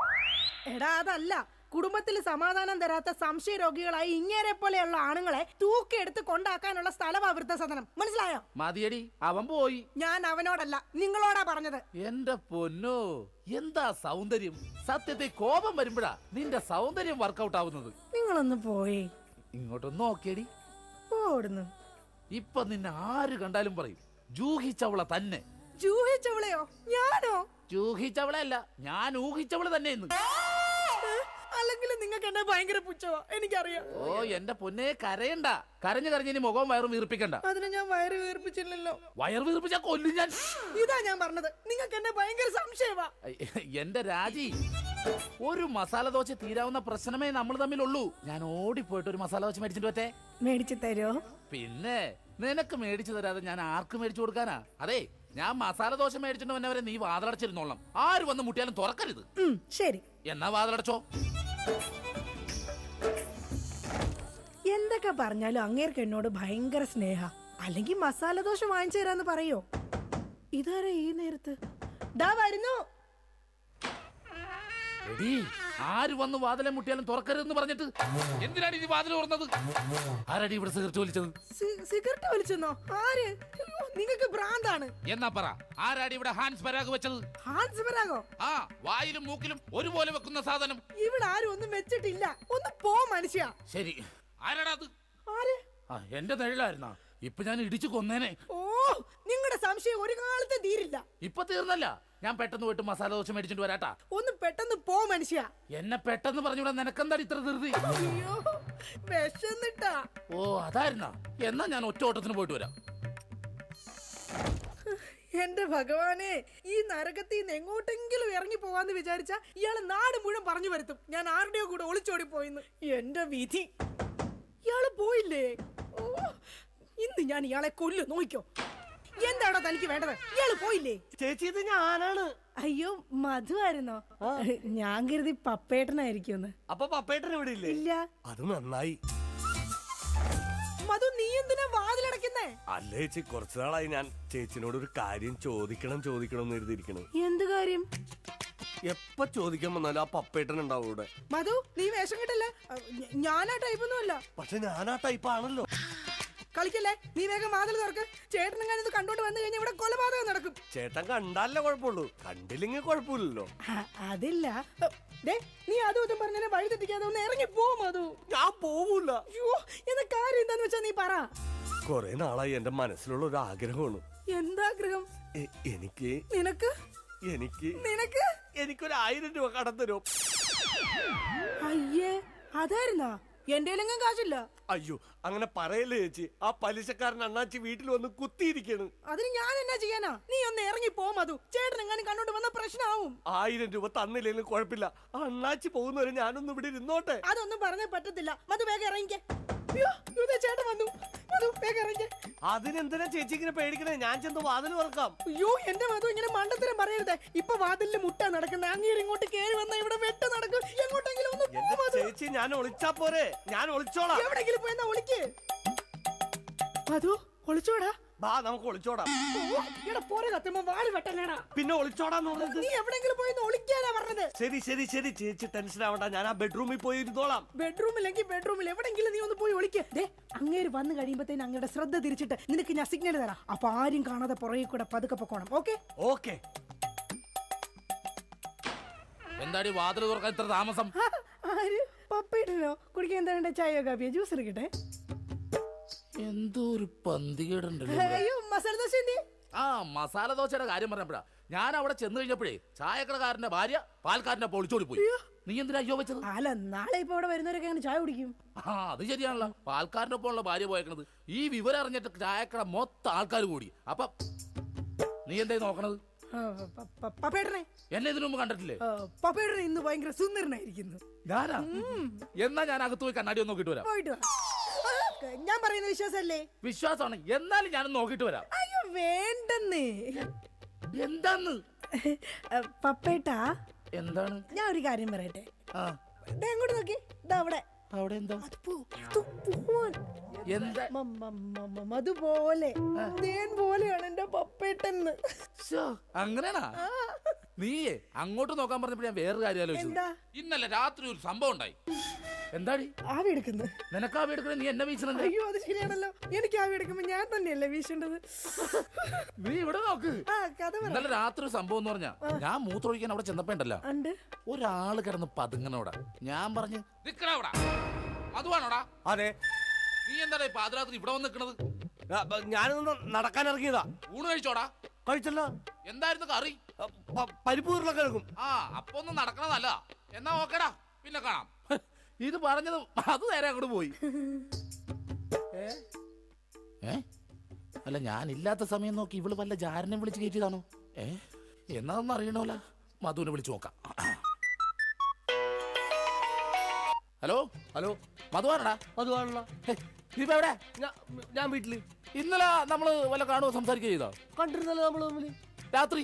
എടാ, അതല്ല. കുടുംബത്തിൽ സമാധാനം തരാത്ത സംശയ രോഗികളായി ഇങ്ങേരെ പോലെയുള്ള ആണുങ്ങളെ തൂക്കിയെടുത്ത് കൊണ്ടാക്കാനുള്ള സ്ഥലമാ വൃദ്ധസദനം. മനസ്സിലായോ? മതിയടി, അവൻ പോയി. ഞാൻ അവനോടല്ല, നിങ്ങളോടാ പറഞ്ഞത്. എന്റെ പൊന്നോ, എന്താ സൗന്ദര്യം! സത്യത്തെ കോപം വരുമ്പോഴാ നിന്റെ സൗന്ദര്യം വർക്കൗട്ട് ആവുന്നത്. നിങ്ങളൊന്ന് പോയേ. ഇങ്ങോട്ടൊന്ന് നോക്കിയടി. ഓടുന്നു. ഇപ്പൊ നിന്നെ ആര് കണ്ടാലും പറയും ജൂഹിച്ചവളെ തന്നെ. ജൂഹിച്ചവളെയോ? ഞാനോ? ജൂഹിച്ചവളല്ല, ഞാൻ ഊഹിച്ചവള് തന്നെ ഇന്ന്. അല്ലെങ്കിൽ നിങ്ങൾക്ക് എന്നെ ഭയങ്കര പുച്ഛവാ, എനിക്കറിയാം. ഓ എന്റെ പൊന്നെ, കരയണ്ട. കരഞ്ഞു കരഞ്ഞിനി മുഖവും വയറും വീർപ്പിക്കണ്ട. അതിന് ഞാൻ വയറ് വീർപ്പിച്ചില്ലല്ലോ. വയർ വീർപ്പിച്ചാ കൊല്ലും ഞാൻ. ഇതാ ഞാൻ പറഞ്ഞത്, നിങ്ങൾക്ക് എന്നെ ഭയങ്കര സംശയവാ. എന്റെ രാജി, ഒരു മസാല ദോശ തീരാവുന്ന പ്രശ്നമേ നമ്മൾ തമ്മിലുള്ളൂ. ഞാൻ ഓടിപ്പോയിട്ട് ഒരു മസാല ദോശ മേടിച്ചിട്ട് പറ്റേ? മേടിച്ചു തരോ? പിന്നെ നിനക്ക് മേടിച്ചു തരാതെ ഞാൻ ആർക്ക് മേടിച്ചു കൊടുക്കാനാ? അതെ, ഞാൻ മസാല ദോശ മേടിച്ചിട്ട് വന്നവരെ നീ വാതിലടച്ചിരുന്നോളാം. ആര് വന്ന് മുട്ടിയാലും തുറക്കരുത്. ശരി. എന്നാ വാതിലടച്ചോ. എന്തൊക്കെ പറഞ്ഞാലും അങ്ങേർക്ക് എന്നോട് ഭയങ്കര സ്നേഹ. അല്ലെങ്കിൽ മസാല ദോശ വാങ്ങിച്ചു തരാന്ന് പറയോ? ഇതാരാ ഈ നേരത്ത്? ദാ വരുന്നു. എടീ, ആര് വന്ന് വാതിലെ മുട്ടിയാലും തുറക്കരുതെന്ന് പറഞ്ഞിട്ട് എന്തിനാണ് ഈ വാതിൽ തുറന്നത്? ആരടി ഇവിടെ സിഗരറ്റ് വലിച്ചത്? സിഗരറ്റ് വലിച്ചെന്നോ? ആര്? നിങ്ങൾക്ക് ഭ്രാന്താണ്. എന്നാ പറ, ആരാടി ഇവിടെ ഹാൻസ് പരാഗ് വെച്ചത്? ഹാൻസ് പരാഗോ? ആ, വായിലും മൂക്കിലും ഒരുപോലെ വെക്കുന്ന സാധനം. ഇവിടെ ആരും ഒന്നും വെച്ചിട്ടില്ല. ഒന്ന് പോ മനുഷ്യ. ശരി, ആരാടാ അത്? ആര്? എന്റെ നിഴലായിരുന്നാ? ഇപ്പൊ ഞാൻ ഇടിച്ചു കൊന്നേനെ. ഓ, നിങ്ങളുടെ സംശയം ഒരു കാലത്ത് തീരില്ല. ഇപ്പൊ തീർന്നല്ല, ഞാൻ പെട്ടെന്ന് പോയിട്ട് മസാല ദോശ മേടിച്ചിട്ട് വരാട്ടാ. ഒന്ന് പെട്ടെന്ന് പോ മനുഷ്യ. എന്നെ പെട്ടെന്ന് പറഞ്ഞൂടാ, നിനക്കെന്താടി ഇത്ര ധൃതി? അയ്യോ വിശന്നിട്ടാ. ഓ അതായിരുന്നാ, എന്നാ ഞാൻ ഒറ്റ ഓട്ടത്തിന് പോയിട്ട് വരാം. എന്റെ ഭഗവാനെ, ഈ നരകത്തിൽ നിന്ന് എങ്ങോട്ടെങ്കിലും ഇറങ്ങി പോവാന്ന് വിചാരിച്ച ഇയാള് നാട് മുഴുവൻ പറഞ്ഞു വരുത്തും ഞാൻ ആരുടെയോ കൂടെ ഒളിച്ചോടി പോയിന്ന്. എന്റെ വിധി, ഇയാള് പോയില്ലേ? ഓ, ഇന്ന് ഞാൻ ഇയാളെ കൊല്ലു, നോക്കിക്കോ. എന്താണോ തനിക്ക് വേണ്ടത്? ഇയാള് പോയില്ലേ? ചേച്ചി ഇത് ഞാനാണ്. അയ്യോ മധു ആയിരുന്നോ? ഞാൻ കരുതി പപ്പേട്ടനായിരിക്കും. അപ്പൊ പപ്പേട്ടൻ ഇവിടെ ഇല്ലേ? ഇല്ല. അത് നന്നായി. മധു, നീ എന്തിനാ വാതിലടക്കുന്നേ? അല്ല ചേച്ചി, കുറച്ചു നാളായി ഞാൻ ചേച്ചിനോട് ഒരു കാര്യം ചോദിക്കണം എന്ന് എഴുതിയിരിക്കണേ. എന്ത് കാര്യം? എപ്പ ചോദിക്കാൻ വന്നാലും ആ പപ്പേട്ടൻ ഉണ്ടാവും ഇവിടെ. മധു, നീ വേഷം കിട്ടല്ലേ? ഞാനാ ടൈപ്പൊന്നും അല്ല. പക്ഷെ ഞാൻ ആ ടൈപ്പ് ആണല്ലോ. കളിക്കല്ലേ, നീ വേഗം വാതിൽ തുറക്ക്. ചേട്ടനും ഇത് കണ്ടോണ്ട് വന്നു കഴിഞ്ഞാൽ ഇവിടെ കൊലപാതകം നടക്കും. ചേട്ടൻ കണ്ടാലേ കുഴപ്പമുള്ളൂ, കണ്ടില്ലെങ്കിൽ കുഴപ്പമില്ലല്ലോ. അതില്ല. ദേ, നീ അതും ഇതും പറഞ്ഞാൽ വഴി തെറ്റിക്കാതെ ഒന്ന് ഇറങ്ങി പോ മധു. ഞാൻ പോവൂല. അയ്യോ, എന്ന കാര്യം എന്താന്ന് വെച്ചാ നീ പറ. കൊറേ നാളായി എന്റെ മനസ്സിലുള്ള ഒരു ആഗ്രഹമാണ്. എന്താഗ്രഹം? എനിക്ക് നിനക്ക് എനിക്ക് നിനക്ക് എനിക്കൊരു 1000 രൂപ കടം തരും. അയ്യേ, അതായിരുന്നാ? എന്റെ കയ്യിലെങ്ങും കാശില്ല. അയ്യോ അങ്ങനെ പറയല്ലേ ചേച്ചി, ആ പലിശക്കാരൻ അണ്ണാച്ചി വീട്ടിൽ വന്ന് കുത്തിയിരിക്കണ്. അതിന് ഞാൻ എന്നാ ചെയ്യാനാ? നീ ഒന്ന് ഇറങ്ങി പോ മധു. ചേട്ടൻ എങ്ങാനും കണ്ടോണ്ട് വന്ന പ്രശ്നമാവും. 1000 രൂപ തന്നില്ലെങ്കിലും കുഴപ്പമില്ല, അണ്ണാച്ചി പോകുന്നവരെ ഞാനൊന്നും ഇവിടെ ഇരുന്നോട്ടെ. അതൊന്നും പറഞ്ഞേ പറ്റത്തില്ല. മധു വേഗം ഇറങ്ങിക്കേ. അയ്യോ, ഇതേ ചേട്ടൻ വന്നു. മധു വേഗം ഇറങ്ങിക്കേ. അതിനെന്തിനാ ചേച്ചി ഇങ്ങനെ പേടിക്കണേ? ഞാൻ ചെന്ന് വാതിൽ തുറക്കാം. അയ്യോ എന്റെ മധു, ഇങ്ങനെ മണ്ടത്തരം പറയരുത്. ഇപ്പൊ വാതിലിൽ മുട്ട നടക്കുന്ന അങ്ങേര് ഇങ്ങോട്ട് കേറി വന്ന ഇവിടെ വെട്ട നടക്കും. എങ്ങോട്ടെങ്കിലും ഒന്ന് പോ എന്റെ മധു. ചേച്ചി, ഞാൻ ഒളിച്ചാ പോരെ? ഞാൻ ഒളിച്ചോളാം. എവിടെങ്കിലും പോയെന്നാ ഒളിക്ക്. മധു ഒളിച്ചോടാ. ബാ നമുക്ക് ഒളിച്ചോടാം. ഇവിടെ പോരെ കത്തുമ്പോ വാല് വെട്ടല്ലേടാ. പിന്നെ ഒളിച്ചോടാന്ന് പറഞ്ഞത്? നീ എവിടെങ്കിലും പോയി ഒളിക്കാനാ പറഞ്ഞത്. ശരി ശരി ശരി, ചേച്ചി ടെൻഷൻ ആവണ്ട, ഞാൻ ആ ബെഡ്റൂമിൽ പോയി ഇരുന്നോളാം. ബെഡ്റൂമിലെങ്കിൽ ബെഡ്റൂമിൽ എവിടെങ്കിലും നീ ഒന്ന് പോയി ഒളിക്ക്. ദേ, അങ്ങേര് വന്നു കഴിയുമ്പത്തേന് അങ്ങയുടെ ശ്രദ്ധ തിരിച്ചിട്ട് നിനക്ക് ഞാൻ സിഗ്നൽ തരാം. അപ്പൊ ആരും കാണാതെ പുറകെ കൂടെ പതുക്കെ പൊക്കോണം. ഓക്കെ? ഓക്കെ. എന്താടി വാതിൽ തുറക്കാൻ ഇത്ര താമസം? ആര്? പപ്പയിട്ടോ? കുടിക്കാൻ എന്താ വേണ്ട? ചായയോ കാപ്പിയോ ജ്യൂസ് എടുക്കട്ടെ? എന്തോ ഒരു പന്തികേടുണ്ടല്ലോ. അയ്യോ, മസാല ദോശ എന്തി? ആ മസാല ദോശയുടെ കാര്യം പറഞ്ഞപ്പോഴാ ഞാൻ അവിടെ ചെന്ന് കഴിഞ്ഞപ്പോഴേ ചായക്കടക്കാരന്റെ ഭാര്യ പാൽക്കാരന്റെ പൊളിച്ചോടി പോയി. നീ എന്തിനാ അയ്യോ വെച്ചത്? അല്ല, നാളെ ഇപ്പൊ ഇവിടെ വരുന്നവരൊക്കെ അങ്ങനെ ചായ കുടിക്കും. ആ അത് ശരിയാണല്ലോ, പാൽക്കാരന്റെ ഒപ്പമുള്ള ഭാര്യ പോയേക്കണത്. ഈ വിവരം അറിഞ്ഞിട്ട് ചായക്കട മൊത്തം ആൾക്കാർ കൂടി. അപ്പൊ നീ എന്തായി നോക്കണത്? പപ്പേട്ടനെ എന്നെ ഇതിനു മുമ്പ് കണ്ടിട്ടില്ലേ? പപ്പേട്ടനെ ഇന്ന് ഭയങ്കര സുന്ദരനായിരിക്കുന്നു. ഞാനാ? എന്നാ ഞാൻ അകത്ത് പോയി കണ്ണാടി ഒന്ന് നോക്കിട്ട് വരാം. പോയിട്ട് വാ. ഞാൻ പറയുന്ന വിശ്വാസല്ലേ? വിശ്വാസമാണ്, എന്നാലും ഞാനൊന്ന് നോക്കിട്ട് വരാം. അയ്യോ വേണ്ടെന്നേ. എന്താന്ന്? പപ്പേട്ടാ, എന്താണ്? ഞാൻ ഒരു കാര്യം പറയട്ടെ. ആ അങ്ങോട്ട് നോക്കി, ഇതാ അവിടെ. അവിടെ എന്താ? എന്താ? അതുപോലെ തേൻ പോലെയാണ് എന്റെ പപ്പേട്ടെന്ന്. അങ്ങനെയാണാ? നീയേ അങ്ങോട്ട് നോക്കാൻ പറഞ്ഞപ്പോ ഞാൻ വേറൊരു കാര്യം ആലോചിച്ചു. എന്താ? ഇന്നലെ രാത്രി ഒരു സംഭവം ഉണ്ടായി. എന്താടി? ആവി എടുക്കുന്നു. നിനക്ക് ആവി എടുക്കണേ, നീ എന്നെ വീശണ? അയ്യോ അത് ശരിയാണല്ലോ, എനിക്ക് ആവി എടുക്കുമ്പോ ഞാൻ തന്നെയല്ലേ വീശേണ്ടത്. നീ ഇവിടെ നോക്ക്. ആ കഥ പറ. ഇന്നലെ രാത്രി ഒരു സംഭവം എന്ന് പറഞ്ഞാ, ഞാൻ മൂത്രമൊഴിക്കാൻ അവിടെ ചെന്നപ്പോ ഉണ്ടല്ലോ, ഒരാള് കിടന്ന് പതുങ്ങനോടാ. ഞാൻ പറഞ്ഞു നിക്കണോടാ, അതുവാണോടാ? അതെ. നീ എന്താടാ പാതിരാത്രി ഇവിടെ വന്ന് നിക്കണത്? ഞാനൊന്ന് നടക്കാൻ ഇറങ്ങിയതാ. ഊണ് കഴിച്ചോടാ? കഴിച്ചല്ലോ. എന്തായിരുന്നു കറി? പരിപ്പ് ഉരുളക്കിഴങ്ങും. ആ അപ്പൊ ഒന്നും നടക്കണതല്ല. എന്നാ ഓക്കേടാ, പിന്നെ കാണാം. ഇത് പറഞ്ഞത് അത് നേരെ അങ്ങോട്ട് പോയി. അല്ല ഞാൻ ഇല്ലാത്ത സമയം നോക്കി ഇവള് വല്ല ജാരനെ വിളിച്ച് കയറ്റിയതാണോ? എന്നാന്ന് അറിയണോല, മധുവിനെ വിളിച്ചു നോക്കാം. ഹലോ ഹലോ, മധുവാണടാ? മധുവാണല്ലോ. നീ ഇപ്പൊ എവിടെ? ഞാൻ വീട്ടില്. ഇന്നലെ നമ്മള് വല്ല കാണുമോ സംസാരിക്കുക ചെയ്തോ? കണ്ടിരുന്നല്ലോ നമ്മള് തമ്മില് രാത്രി.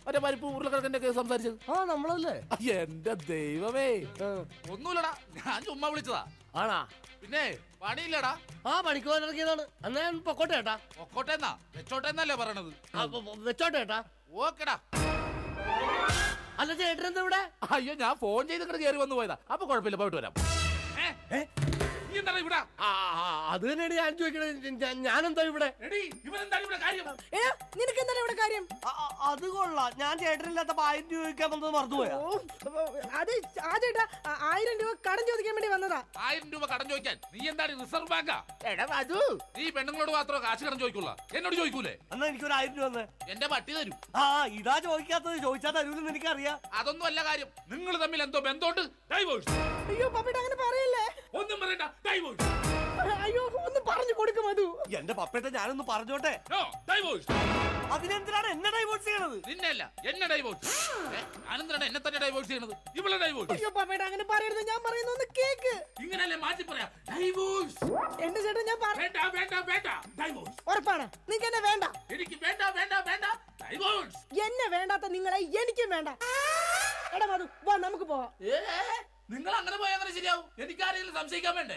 മറ്റേ പരിപ്പ് ഉരുളക്കിഴക്കിന്റെ ഒക്കെ സംസാരിച്ചത്? ആ നമ്മളല്ലേ. എന്റെ ദൈവമേ, ഒന്നുമില്ലടാ, ഞാൻ ചുമ്മാ വിളിച്ചതാ. ആണാ? പിന്നെ പണിയില്ലടാ. ആ പണിക്ക് പോകാൻ ഇറങ്ങിയതാണ്. എന്നാ ഞാൻ പൊക്കോട്ടെ ഏട്ടാ. പൊക്കോട്ടെന്നാ വെച്ചോട്ടെന്നല്ലേ പറയണത്? വെച്ചോട്ടെ ഏട്ടാ. ഓക്കെടാ. അല്ല ചേട്ടൻ എന്താ ഇവിടെ? അയ്യോ ഞാൻ ഫോൺ ചെയ്ത് ഇങ്ങോട്ട് കയറി വന്നു പോയതാ. അപ്പൊ കുഴപ്പമില്ല, പോയിട്ട് വരാം. നീ എന്താണ് ഇവിടെ? അത് തന്നെയാണ് ഞാൻ ചോദിക്കണത്. ഞാനെന്താ ഇവിടെ? എടീ, ഇവനെന്താണ് ഇവിടെ കാര്യം? നിനക്ക് എന്താണ് ഇവിടെ കാര്യം? അത് കൊള്ളാം. ഞാൻ ചേട്ടനില്ലാത്ത 1000 രൂപ ചോദിക്കാൻ വന്നത് മറന്നുപോയാ. അത് ആ ചേട്ടാ 1000 രൂപ കടം ചോദിക്കാൻ വേണ്ടി വന്നതാ. 1000 രൂപ കടം ചോദിക്കാൻ നീ എന്താണ് റിസർവ് ബാങ്കാ? എടാ അത് നീ പെണ്ണുങ്ങളോട് മാത്രമേ കാശ് കടം ചോദിക്കുള്ള, എന്നോട് ചോദിക്കൂലേ? എന്നാ എനിക്കൊരു 1000 രൂപ തന്നെ. എന്റെ പട്ടി തരും. ഇതാ ചോദിക്കാത്തത്. ചോദിച്ചാൽ തരൂലെന്ന് എനിക്കറിയാം. അതൊന്നും അല്ല കാര്യം. നിങ്ങൾ തമ്മിൽ എന്തോ ബന്ധമുണ്ട്. ഡൈവോഴ്സ്. അയ്യോ പപ്പേട്ട അങ്ങനെ പറയല്ലേ. ഒന്നും പറയണ്ട. ഡൈവോഴ്സ്. അയ്യോ ഒന്ന് പറഞ്ഞു കൊടുക്കും അത്. എന്റെ പപ്പേട്ട ഞാനൊന്ന് പറഞ്ഞോട്ടെ. No divorce. അതിനെന്തിനാണ് എന്നെ ഡൈവോഴ്സ് ചെയ്യണത്? നിന്നല്ല എന്നെ ഡൈവോഴ്സ്. ഞാനെന്തിനാണ് എന്നെ തന്നെ ഡൈവോഴ്സ് ചെയ്യണത്? ഇവളെ ഡൈവോഴ്സ്. അയ്യോ പപ്പേട്ട അങ്ങനെ പറയരുത്. ഞാൻ പറയുന്ന ഒന്ന് കേക്ക്. ഇങ്ങനല്ലേ മാറ്റി പറയാ. ഡൈവോഴ്സ്. എന്റെ ചേട്ടൻ ഞാൻ വേണ്ട വേണ്ട വേണ്ട. ഡൈവോഴ്സ്. ഉറപ്പാണ് നിങ്ങൾക്ക് എന്നെ വേണ്ട. എനിക്ക് വേണ്ട വേണ്ട വേണ്ട. ഡൈവോഴ്സ്. എന്നെ വേണ്ടാത്ത നിങ്ങളെ എനിക്കും വേണ്ട. എടാ മധു വാ നമുക്ക് പോവാം. നിങ്ങൾ അങ്ങനെ പോയാൽ അങ്ങനെ ശരിയാവും. എനിക്ക് ആരെങ്കിലും സംശയിക്കാൻ വേണ്ടേ?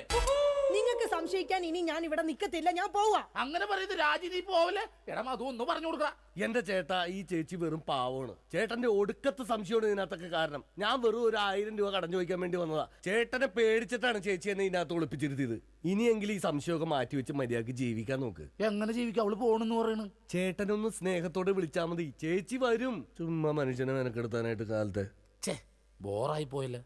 നിങ്ങൾക്ക് സംശയിക്കാൻ ഇനി ഞാൻ ഇവിടെ നിക്കത്തില്ല. ഞാൻ പോവാ. അങ്ങനെ പറയുന്നത് രാജി നീ പോവല്ലേ? എടാ മധു ഒന്ന് പറഞ്ഞു കൊടുക്ക. എന്റെ ചേട്ടാ ഈ ചേച്ചി വെറും പാവമാണ്. ചേട്ടന്റെ ഒടുക്കത്തെ സംശയമാണ് ഇതിനകത്തൊക്കെ കാരണം. ഞാൻ വെറും ഒരു 1000 രൂപ കടം ചോദിക്കാൻ വേണ്ടി വന്നതാ. ചേട്ടനെ പേടിച്ചിട്ടാണ് ചേച്ചി എന്നെ ഇതിനകത്ത് ഒളിപ്പിച്ചിരുത്തിയത്. ഇനിയെങ്കിലും ഈ സംശയമൊക്കെ മാറ്റി വെച്ച് മര്യാദക്ക് ജീവിക്കാൻ നോക്ക്. എങ്ങനെ ജീവിക്കാം? അവള് പോണെന്ന് പറയണ്. ചേട്ടനൊന്ന് സ്നേഹത്തോടെ വിളിച്ചാൽ മതി. ചേച്ചി വരും. ചുമ്മാ മനുഷ്യനെ മെനക്കെടുത്താനായിട്ട് കാലത്തെ. ബോറായി പോയല്ലേ.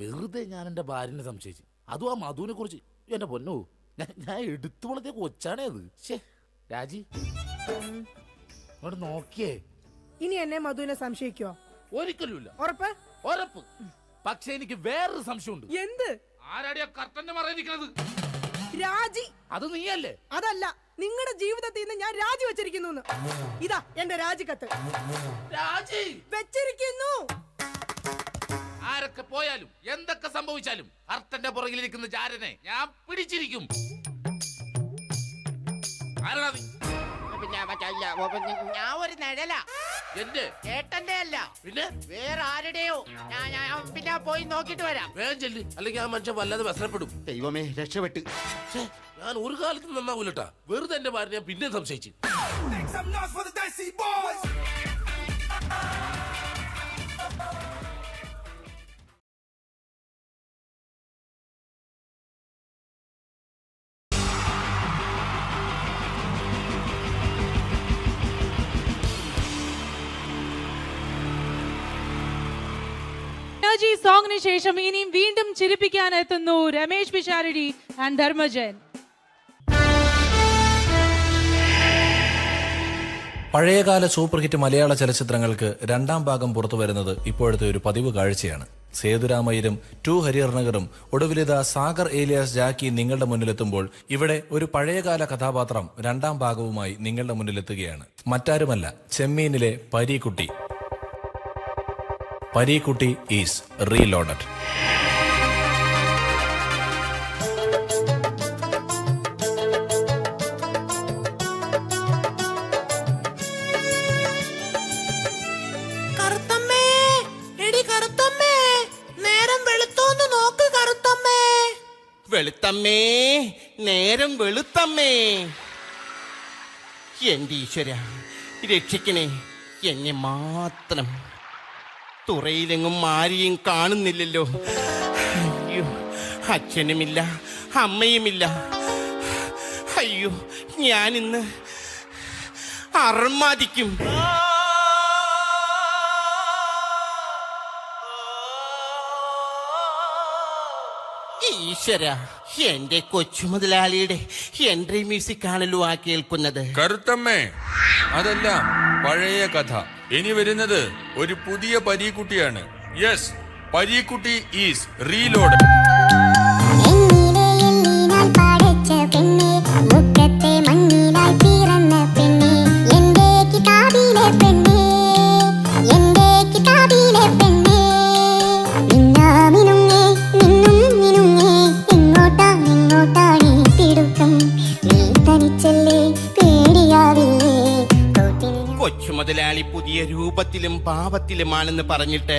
വെറുതെ ഞാൻ എന്റെ ഭാര്യനെ സംശയിച്ചു. അതും ആ മധുവിനെ കുറിച്ച്. എന്റെ പൊന്നോ, ഞാൻ എടുത്തു വളർത്തിയ കൊച്ചാണേ അത്. രാജി ഇവിടെ നോക്കിയേ. ഇനി എന്നെ മധുവിനെ സംശയിക്കോ? ഒരിക്കലുമില്ല. ഉറപ്പ്? ഉറപ്പ്. പക്ഷെ എനിക്ക് വേറൊരു സംശയമുണ്ട്. എന്ത്? ആരാടിയാ കർട്ടന്റെ മറയിരിക്കുന്നത്? രാജി. അത് നീയല്ലേ? അതല്ല, നിങ്ങളുടെ ജീവിതത്തിൽ നിന്ന് ഞാൻ രാജി വെച്ചിരിക്കുന്നു. ഇതാ എന്റെ രാജിക്കത്ത്. രാജി വെച്ചിരിക്കുന്നു. ആരൊക്കെ പോയാലും എന്തൊക്കെ സംഭവിച്ചാലും കർട്ടന്റെ പുറകിലിരിക്കുന്ന ജാരനെ ഞാൻ പിടിച്ചിരിക്കും. ആരാ നീ? ഞാൻ ഒരു നിഴല. എന്റെ ചേട്ടന്റെ അല്ല, പിന്നെ വേറെ ആരുടെയോ. പിന്നെ പോയി നോക്കിട്ട് വരാം. വേഗം ചെല്ല്, അല്ലെങ്കിൽ ആ മനുഷ്യൻ വല്ലാതെ വ്യസനപ്പെടും. ദൈവമേ രക്ഷപ്പെട്ട്. ഞാൻ ഒരു കാലത്തും നന്നാവൂലട്ടാ. വെറുതെ എന്റെ ഭാര്യ ഞാൻ പിന്നെ സംശയിച്ചു. എനർജി സോങ്ങിന് ശേഷം ഇനിയും വീണ്ടും ചിരിപ്പിക്കാൻ എത്തുന്നു രമേശ് പിഷാരടി ആൻഡ് ധർമ്മജൻ. പഴയകാല സൂപ്പർ ഹിറ്റ് മലയാള ചലച്ചിത്രങ്ങൾക്ക് രണ്ടാം ഭാഗം പുറത്തു വരുന്നത് ഇപ്പോഴത്തെ ഒരു പതിവ് കാഴ്ചയാണ്. സേതുരാമയ്യരും 2 ഹരിഹർണകറും ഒടുവിലിത സാഗർ ഏലിയാസ് ജാക്കി നിങ്ങളുടെ മുന്നിലെത്തുമ്പോൾ ഇവിടെ ഒരു പഴയകാല കഥാപാത്രം രണ്ടാം ഭാഗവുമായി നിങ്ങളുടെ മുന്നിലെത്തുകയാണ്. മറ്റാരുമല്ല, ചെമ്മീനിലെ പരീക്കുട്ടി. Pareekutty is reloaded. കറുത്തമ്മേ, എടി കറുത്തമ്മേ, നേരം വെളുത്തോന്ന് നോക്ക് കറുത്തമ്മേ. വെളുത്തമ്മേ, നേരം വെളുത്തമ്മേ. എന്റെ ഈശ്വര രക്ഷിക്കണേ എന്നെ മാത്രം. തുറയിലെങ്ങും ആരെയും കാണുന്നില്ലല്ലോ. അയ്യോ, അച്ഛനുമില്ല അമ്മയുമില്ല. അയ്യോ, ഞാനിന്ന് അർമാദിക്കും. ഈശ്വര, എന്റെ കൊച്ചു മുതലാളിയുടെ എൻട്രി മ്യൂസിക് ആണല്ലോ ആ കേൾക്കുന്നത്. കറുത്തമ്മേ, അതെല്ലാം പഴയ കഥ. ഇനി വരുന്നത് ഒരു പുതിയ പരീക്കുട്ടിയാണ്. Yes, Pareekutty is reload. കൊച്ചു മുതലാളി പുതിയ രൂപത്തിലും ഭാവത്തിലുമാണെന്ന് പറഞ്ഞിട്ട്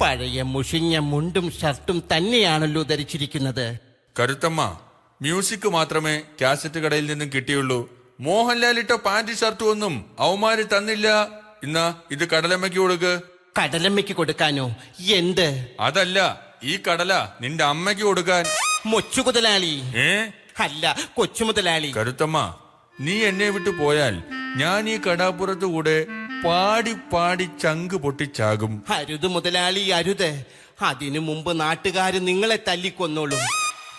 പഴയ മുഷിഞ്ഞ മുണ്ടും ഷർട്ടും തന്നെയാണല്ലോ ധരിച്ചിരിക്കുന്നത്. കറുത്തമ്മ, മ്യൂസിക് മാത്രമേ കാസറ്റ് കടയിൽ നിന്നും കിട്ടിയുള്ളൂ. മോഹൻലാൽ ഇട്ട പാന്റ് ഷർട്ടും ഒന്നും അവന്മാര് തന്നില്ല. ഇന്നാ ഇത് കടലമ്മയ്ക്ക് കൊടുക്ക്. കടലമ്മയ്ക്ക് കൊടുക്കാനോ? എന്ത്? അതല്ല, ഈ കടല നിന്റെ അമ്മയ്ക്ക് കൊടുക്കാൻ. മൊച്ചു മുതലാളി. ഏ അല്ല, കൊച്ചു മുതലാളി. കരുത്തമ്മ, നീ എന്നെ വിട്ടു പോയാൽ ഞാൻ ഈ കടാപ്പുറത്ത് കൂടെ പാടി പാടി ചങ്ക് പൊട്ടിച്ചാകും. അരുത് മുതലാളി, അരുത്. അതിനു മുമ്പ് നാട്ടുകാര് നിങ്ങളെ തല്ലിക്കൊന്നോളും.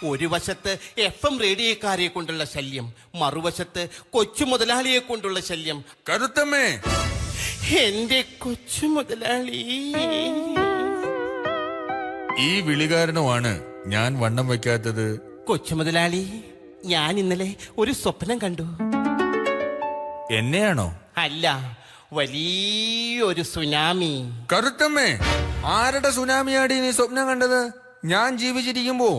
ഒരു വശത്ത് FM റേഡിയോക്കാരെ കൊണ്ടുള്ള ശല്യം, മറുവശത്ത് കൊച്ചു മുതലാളിയെ കൊണ്ടുള്ള ശല്യം. കരുത്തമ്മേ, എന്റെ കൊച്ചു മുതലാളി. ഈ വിളി കാരണമാണ് ഞാൻ വണ്ണം വെക്കാത്തത്. കൊച്ചു മുതലാളി, ഞാൻ ഇന്നലെ ഒരു സ്വപ്നം കണ്ടു. എന്നെയാണോ? അല്ല, വലിയൊരു സുനാമി. കരുത്തമ്മേ, ആരുടെ സുനാമിയാടി നീ സ്വപ്നം കണ്ടത്? ഞാൻ ജീവിച്ചിരിക്കുമ്പോ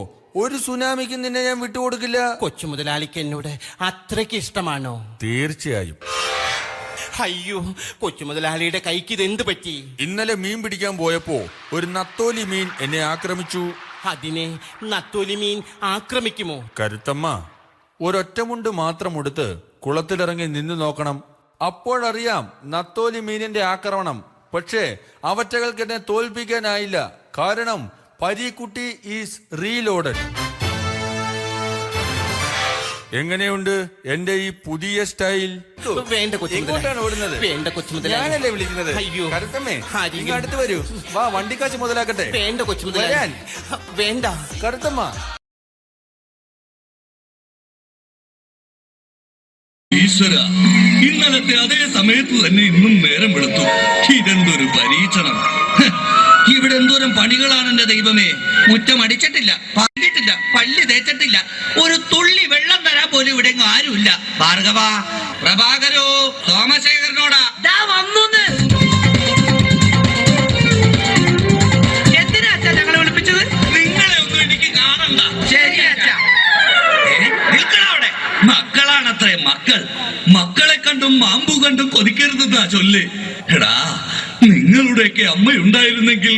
ഒരു സുനാമിക്ക് നിന്നെ ഞാൻ വിട്ടുകൊടുക്കില്ല. കൊച്ചു മുതലാളിക്ക് എന്നോട് അത്രയ്ക്ക് ഇഷ്ടമാണോ? തീർച്ചയായും. അയ്യോ, കൊച്ചു മുതലാളിയുടെ കൈക്ക് ഇതെന്ത് പറ്റി? ഇന്നലെ മീൻ പിടിക്കാൻ പോയപ്പോ ഒരു നത്തോലി മീൻ എന്നെ ആക്രമിച്ചു. അതിനെ നത്തോലി മീൻ ആക്രമിക്കുമോ? കരുത്തമ്മ, ഒരൊറ്റമുണ്ട് മാത്രം ഉടുത്ത് കുളത്തിലിറങ്ങി നിന്നു നോക്കണം. അപ്പോഴറിയാം നത്തോലി മീനിന്റെ ആക്രമണം. പക്ഷേ അവറ്റകൾക്ക് എന്നെ തോൽപ്പിക്കാനായില്ല. കാരണം പരീക്കുട്ടി ഈസ് റീലോഡഡ്. എങ്ങനെയുണ്ട് എന്റെ ഈ പുതിയ സ്റ്റൈൽ? വേണ്ട കൊച്ചു എങ്ങോട്ടാണ് ഓടുന്നത്? വേണ്ട കൊച്ചു മുതലാളി. ഞാനല്ലേ വിളിക്കുന്നത്? അയ്യോ, കരുത്തമ്മേ, ഇങ്ങ് അടുത്ത് വരൂ. വാ, വണ്ടിക്കാശ് മുതലാക്കട്ടെ. വേണ്ട കൊച്ചു മുതലാളി. വേണ്ട കരുത്തമ്മ. ഈശ്വര, ഇന്നലത്തെ അതേ സമയത്ത് തന്നെ ഇന്നും നേരം വെളുത്തു. ഇതെന്തൊരു പരീക്ഷണം! ഇവിടെ എന്തോരം പണികളാണ് എന്റെ ദൈവമേ. മുറ്റം അടിച്ചിട്ടില്ല, പറഞ്ഞിട്ടില്ല, പള്ളി തേച്ചിട്ടില്ല, ഒരു തുള്ളി വെള്ളം തരാൻ പോലും ഇവിടെ ആരുമില്ല. ഭാർഗവ, പ്രഭാകരോ, സോമശേഖരനോടാ വന്നോന്ന്. എന്തിനാ അച്ഛാ ഞങ്ങളെ വിളിപ്പിച്ചത്? നിങ്ങളെ ഒന്നും എനിക്ക് കാണണ്ട. ശരി അച്ഛാ. നിൽക്കണവിടെ. മക്കളാണത്രേ മക്കൾ. മക്കളെ കണ്ടും മാമ്പു കണ്ടും കൊതിക്കരുതെന്നാ ചൊല്ല്. എടാ, നിങ്ങളുടെയൊക്കെ അമ്മയുണ്ടായിരുന്നെങ്കിൽ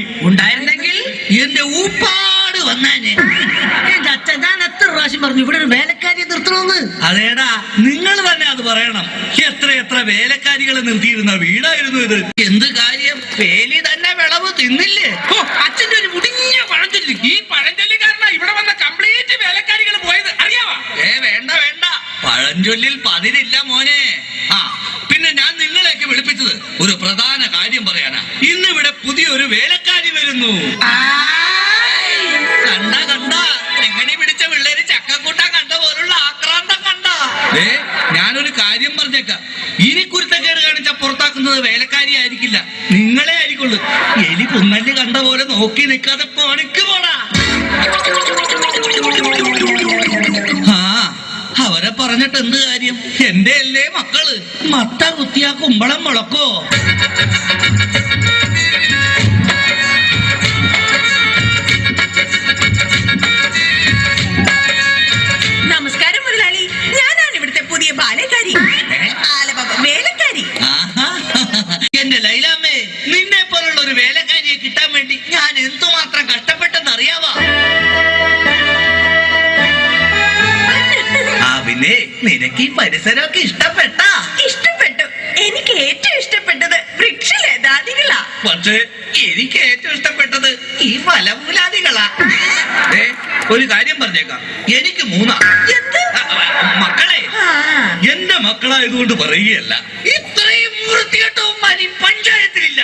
എന്റെ ഊപ്പാട് വന്നാനെ. എന്റെ അച്ഛൻ ഞാൻ എത്ര പ്രാവശ്യം പറഞ്ഞു ഇവിടെ ഒരു വേലക്കാരിയെ നിർത്തണമെന്ന്. അതേടാ, നിങ്ങൾ തന്നെ അത് പറയണം. എത്ര വേലക്കാരികളെ നിർത്തിയിരുന്ന വീടായിരുന്നു ഇത്. എന്ത് കാര്യം? വേലി തന്നെ വിളവ് തിന്നില്ലേ? അച്ഛന്റെ ഒരു മുടിഞ്ഞ പഴഞ്ചൊല്ലി. ഈ പഴഞ്ചൊല്ലി കാരണം ഇവിടെ വന്ന കംപ്ലീറ്റ് വേലക്കാരികൾ പോയത് അറിയാവാ? വേണ്ട വേണ്ട, പഴഞ്ചൊല്ലിൽ പതിരില്ല മോനെ. പിന്നെ ഞാൻ നിങ്ങളെയൊക്കെ വിളിപ്പിച്ചത് ഒരു പ്രധാന കാര്യം പറയാനാ. ഇന്നിവിടെ പുതിയൊരു വേലക്കാരി വരുന്നു. കണ്ട എങ്ങനെ പിടിച്ച പിള്ളേര് ചക്കക്കൂട്ടം കണ്ട പോലുള്ള ആക്രാന്തം കണ്ട. ഞാനൊരു കാര്യം പറഞ്ഞേക്കാം, ഇനി കുരുത്തക്കേട് കാണിച്ച പുറത്താക്കുന്നത് വേലക്കാരി ആയിരിക്കില്ല, നിങ്ങളെ ആയിരിക്കുള്ളൂ. എലി പുന്നല്ലി കണ്ട പോലെ നോക്കി നിൽക്കാതെ പണിക്ക് പോടാ. അവരെ പറഞ്ഞിട്ട് എന്ത് കാര്യം? എന്റെ അല്ലേ മക്കള്. മത്ത കുത്തിയ കുമ്പളം മുളക്കോ? നമസ്കാരം മുതലാളി, ഞാനാണ് ഇവിടുത്തെ പുതിയ ബാലക്കാരി, വേലക്കാരി. എന്റെ ലൈലാമ്മേ, നിന്നെ പോലുള്ള ഒരു വേലക്കാരിയെ കിട്ടാൻ വേണ്ടി ഞാൻ എന്തുമാത്രം കഷ്ടപ്പെട്ടെന്ന് അറിയാവാ? പിന്നെ നിനക്ക് ഈ പരിസരമൊക്കെ ഇഷ്ടപ്പെട്ടു. എനിക്ക് ഏറ്റവും ഇഷ്ടപ്പെട്ടത് വൃക്ഷലതാദികളാ. പക്ഷേ എനിക്ക് ഏറ്റവും ഇഷ്ടപ്പെട്ടത് ഈ ഫലമൂലാദികളാ. ഒരു കാര്യം പറഞ്ഞേക്കാം, എനിക്ക് 3 മക്കളെ. എന്റെ മക്കളായതുകൊണ്ട് പറയുകയല്ല, ഇത്രയും വൃത്തികെട്ടവും പഞ്ചായത്തിലില്ല.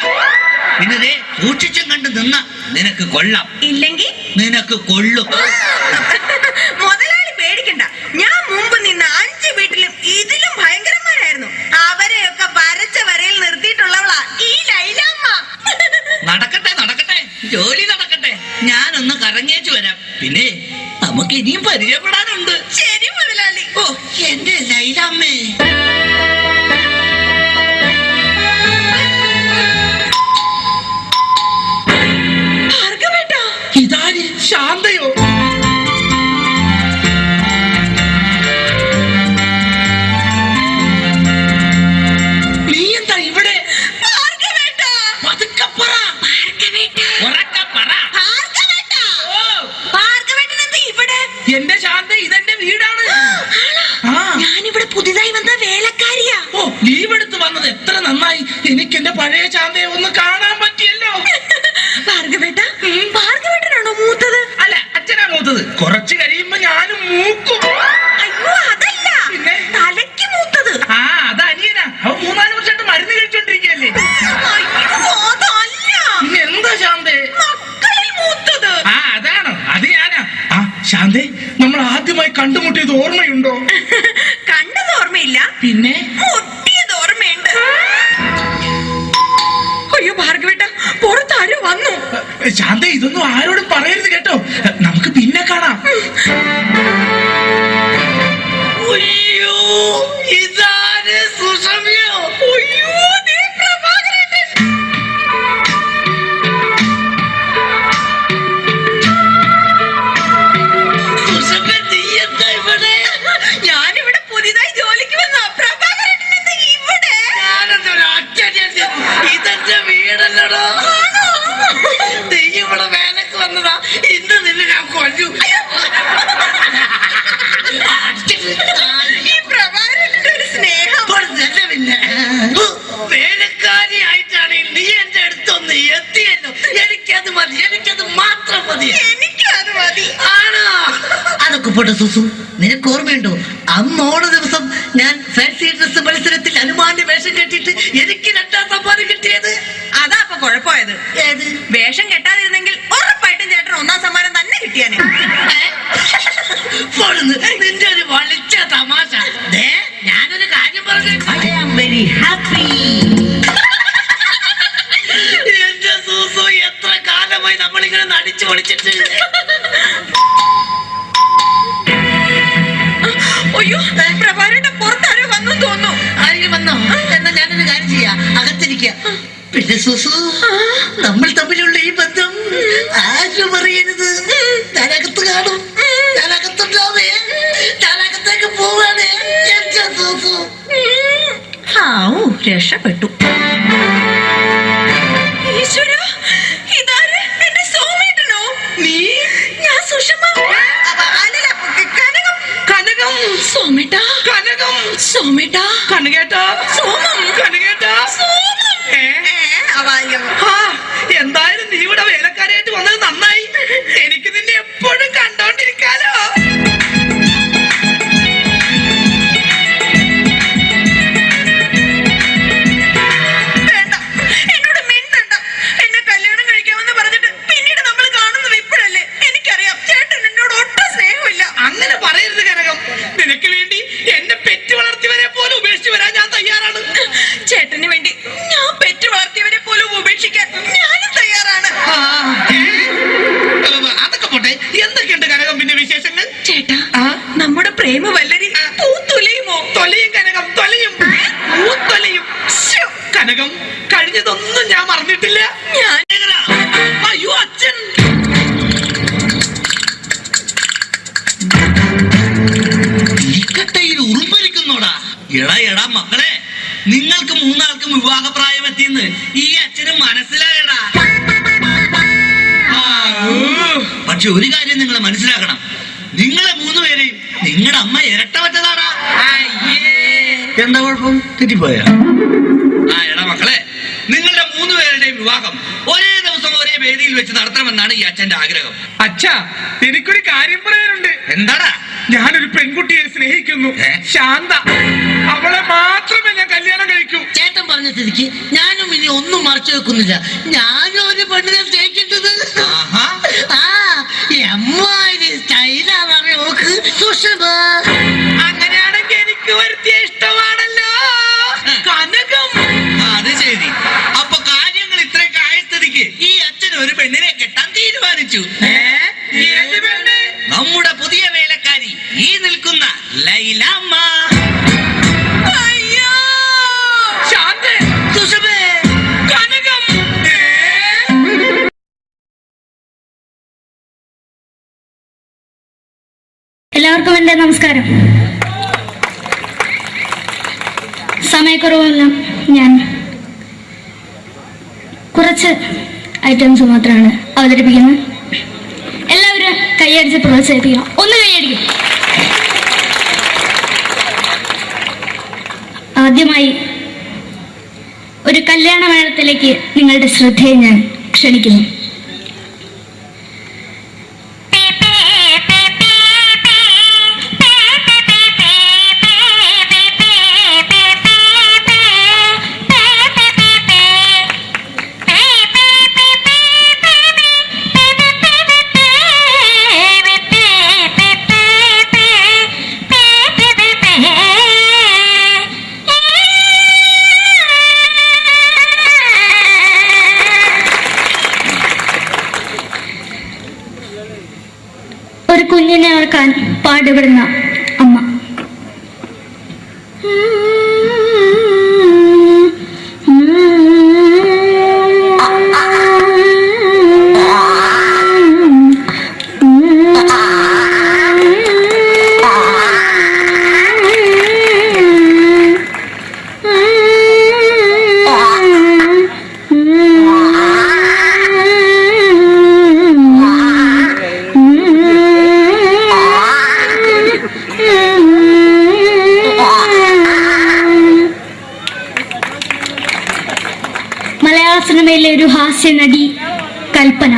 പിന്നെ സൂക്ഷിച്ചും കണ്ട് നിന്ന നിനക്ക് കൊള്ളാം, ഇല്ലെങ്കിൽ നിനക്ക് കൊള്ളും. മുതലാളി പേടിക്കണ്ട, ഞാൻ മുമ്പ് നിന്ന 5 വീട്ടിലും ഇതിലും ഭയങ്കരന്മാരായിരുന്നു. അവരെയൊക്കെ വരച്ച വരയിൽ നിർത്തിയിട്ടുള്ളവളാ ഈ ലൈലാമ്മ. നടക്കട്ടെ, ജോലി നടക്കട്ടെ. ഞാനൊന്ന് കറങ്ങിയേച്ചു വരാം. പിന്നെ നമുക്ക് ഇനിയും പരിചയപ്പെടാനുണ്ട്. ശരി മുതലാളി. ഓ, എന്റെ ലൈലാമ്മേ. ഭാർഗവേട്ടാ, ഇതാര്? ശാന്തയോ? നീ എന്താ ഇവിടെ? ഭാർഗവേട്ടാ, പതുക്കെ പറ. ഉറക്കെ പറ. ഭാർഗവേട്ടൻ എന്താ ഇവിടെ? എന്റെ ശാന്ത, ഇതെന്റെ വീടാണ്. ഞാനിവിടെ പുതിയതായി വന്ന വേലക്കാരിയാ. ഓ, ലീവ് എടുത്ത് വന്നത് എത്ര നന്നായി. എനിക്ക് എന്റെ പഴയ ശാന്തയെ ഒന്ന് കാണാൻ പറ്റിയല്ലോ. ഭാർഗവേട്ടാ, ഭാർഗവേട്ടനാണോ മൂത്തത്? അല്ല, അച്ഛനാ മൂത്തത്. കുറച്ച് കഴിയുമ്പോ പെൺകുട്ടിയത് ഓർമ്മയുണ്ടോ? കണ്ടത് ഓർമ്മയില്ല, പിന്നെ മുട്ടിയത് ഓർമ്മയുണ്ട്. അയ്യോ ഭാർഗവേട്ട, പുറത്താരോ വന്നു. ശാന്ത, ഇതൊന്നും ആരോടും പറയരുത് കേട്ടോ. നമുക്ക് പിന്നെ കാണാം. അയ്യോ, ഇതാണ് സുഷമ്യോ. അയ്യോ, ദേ പ്രഭാകരേട്ടൻ. സുഷമ്യ, നീ എന്താ ഇവിടെ? ഞാനിവിടെ പുതിയതായി ജോലിക്ക് വന്ന പ്രഭാകരേട്ടൻ എന്താ ഇവിടെ? ഇതെന്റെ വീടല്ലടോ. നീ ഇവിടെ വേലക്ക് വന്നതാ. ഇന്ന് നിന്നെ ഞാൻ കൊല്ലു. ഈ പ്രഭാകരേട്ടന്റെ ഒരു സ്നേഹം. പിന്നെ വേലക്കാരിയായിട്ടാണെങ്കിൽ നീ എന്റെ അടുത്തൊന്ന് എത്തിയല്ലോ. എനിക്കത് മതി, എനിക്കത് മാത്രം മതി. എനിക്കത് മതി. ആണോ? അതൊക്കെ പോട്ടെ സുസു, നിനക്ക് ഓർമ്മയുണ്ടോ അന്ന് ഓണ ദിവസം ഞാൻ ഫാൻസി ഡ്രസ് മത്സരത്തിൽ ഹനുമാന്റെ വേഷം കെട്ടിയിട്ട് എനിക്ക് 2ാം സമ്മാനം കിട്ടിയത്? അതാ അപ്പൊ കുഴപ്പമായത്. ഏത്? വേഷം കെട്ടാതിരുന്നെങ്കിൽ ഉറപ്പായിട്ടും ചേട്ടൻ 1ാം സമ്മാനം തന്നെ കിട്ടിയാനെ. നിന്റെ ഒരു വളിച്ച തമാശ. ഞാനൊരു കാര്യം പറഞ്ഞു. I am very happy. എന്റെ സൂസു, എത്ര കാലമായി നമ്മളിങ്ങനെ നടിച്ചു പൊളിച്ചിട്ട്. അയ്യോ, പ്രഭാകരേട്ടൻ പുറത്താരോ വന്നു തോന്നുന്നു. ആരെങ്കിലും വന്നോ? എന്നാ ഞാനൊരു കാര്യം ചെയ്യാം, അകത്തിരിക്കുക. പിന്നെ സൂസു, നമ്മൾ തമ്മിലുള്ള ഈ ബന്ധം ആരും അറിയരുത്. ഞാനകത്ത് കാണും, ഞാനകത്തുണ്ടാവേ, ഞാനകത്തേക്ക് പോവാണേ. എന്റെ സൂസു. രക്ഷപ്പെട്ടു. ഈശ്വര, ഇതാര്? എന്റെ സോമേട്ടനോ? നീ? ഞാൻ സുഷമ. അല്ലല്ല, കനകം. കനകം. സോമേട്ടാ. കനകം. സോമേട്ടാ. കനകേട്ടാ. സോമം. കനകേട്ടാ. സോമം. എന്തായാലും നീ ഇവിടെ വേലക്കാരായിട്ട് വന്നത് നന്നായി. എനിക്ക് നിന്നെ എപ്പോഴും കണ്ടോണ്ടിരിക്കാലോ. വേണ്ട, എന്നോട് മിണ്ടണ്ട. എന്നെ കല്യാണം കഴിക്കാമെന്ന് പറഞ്ഞിട്ട് പിന്നീട് നമ്മൾ കാണുന്നത് ഇപ്പോഴല്ലേ. എനിക്കറിയാം ചേട്ടൻ എന്നോട് ഒട്ടും സ്നേഹമില്ല. അങ്ങനെ പറയരുത് കനകം. നിനക്ക് വേണ്ടി എന്നെ പെറ്റ് വളർത്തിയവരെ പോലും ഉപേക്ഷിച്ച് വരാൻ ഞാൻ തയ്യാറാണ്. ചേട്ടന് വേണ്ടി ഞാൻ പെറ്റു വളർത്തിയവരെ പോലും ഉപേക്ഷിക്കാൻ ഞാനും തയ്യാറാണ്. അതൊക്കെ പോട്ടെ, എന്തൊക്കെയുണ്ട് കനകം പിന്നെ വിശേഷങ്ങൾ? ചേട്ടാ, നമ്മുടെ പ്രേമ വല്ലരി പൂത്തുലയുമോ? തൊലയും കനകം, തൊലയും. പൂത്തൊലയും. കനകം, കഴിഞ്ഞതൊന്നും ഞാൻ മറന്നിട്ടില്ല. ഞാൻ അയ്യോ അച്ഛൻ. ഇക്കട്ടയിൽ ഉറുമ്പരിക്കുന്നോടാ. എടാ മക്കളെ, നിങ്ങൾക്ക് 3 ആൾക്കും വിവാഹപ്രായം എത്തിയെന്ന് ഈ അച്ഛന് മനസ്സിലായടാ. പക്ഷെ ഒരു കാര്യം നിങ്ങൾ മനസ്സിലാക്കണം, നിങ്ങളെ 3 പേരെയും നിങ്ങളുടെ അമ്മ ഇരട്ട പറ്റതാടാ. എന്താ കുഴപ്പം? തെറ്റിപ്പോയ? എടാ മക്കളെ, നിങ്ങളുടെ 3 പേരുടെയും വിവാഹം ഒരേ ദിവസം ഒരേ വേദിയിൽ വെച്ച് നടത്തണമെന്നാണ് ഈ അച്ഛന്റെ ആഗ്രഹം. അച്ഛാ, എനിക്കൊരു കാര്യം പറയാനുണ്ട്. എന്താടാ? ഞാനൊരു പെൺകുട്ടിയെ സ്നേഹിക്കുന്നു, ശാന്ത. അവളെ മാത്രമേ ഞാൻ കല്യാണം കഴിക്കൂ. ചേട്ടൻ പറഞ്ഞ സ്ഥിതിക്ക് ഞാനും ഇനി ഒന്നും മറച്ചു വെക്കുന്നില്ല. ഞാനും ഒരു പെണ്ണിനെ സ്നേഹിക്കുന്നത്. അങ്ങനെയാണെങ്കിൽ എനിക്ക് വരുത്തിയ ഇഷ്ടമാണല്ലോ കനകം. അത് ശരി. അപ്പൊ കാര്യങ്ങൾ ഇത്രയൊക്കെ ആയ സ്ഥിതിക്ക് ഈ അച്ഛൻ ഒരു പെണ്ണിനെ കെട്ടാൻ തീരുമാനിച്ചു. ഏത് പെണ്ണ്? നമ്മുടെ പുതിയ വേലക്കാരി, ഈ നിൽക്കുന്ന ലൈലാമ്മ. അയ്യോ, ശാന്ത, സുഷമേ, കനകം. എല്ലാവർക്കും എൻ്റെ നമസ്കാരം. സമയക്കുറവെല്ലാം ഞാൻ കുറച്ച് ഐറ്റംസ് മാത്രമാണ് അവതരിപ്പിക്കുന്നത്. എല്ലാവരും കൈയടിച്ച് പ്രോത്സാഹിപ്പിക്കണം. ഒന്ന് കൈയടിക്കും. ആദ്യമായി ഒരു കല്യാണ മേളത്തിലേക്ക് നിങ്ങളുടെ ശ്രദ്ധയെ ഞാൻ ക്ഷണിക്കുന്നു. കുഞ്ഞിനെ ഓർക്കാൻ പാടുപെടുന്ന അമ്മ. മലയാള സിനിമയിലെ ഒരു ഹാസ്യ നടി കൽപ്പന.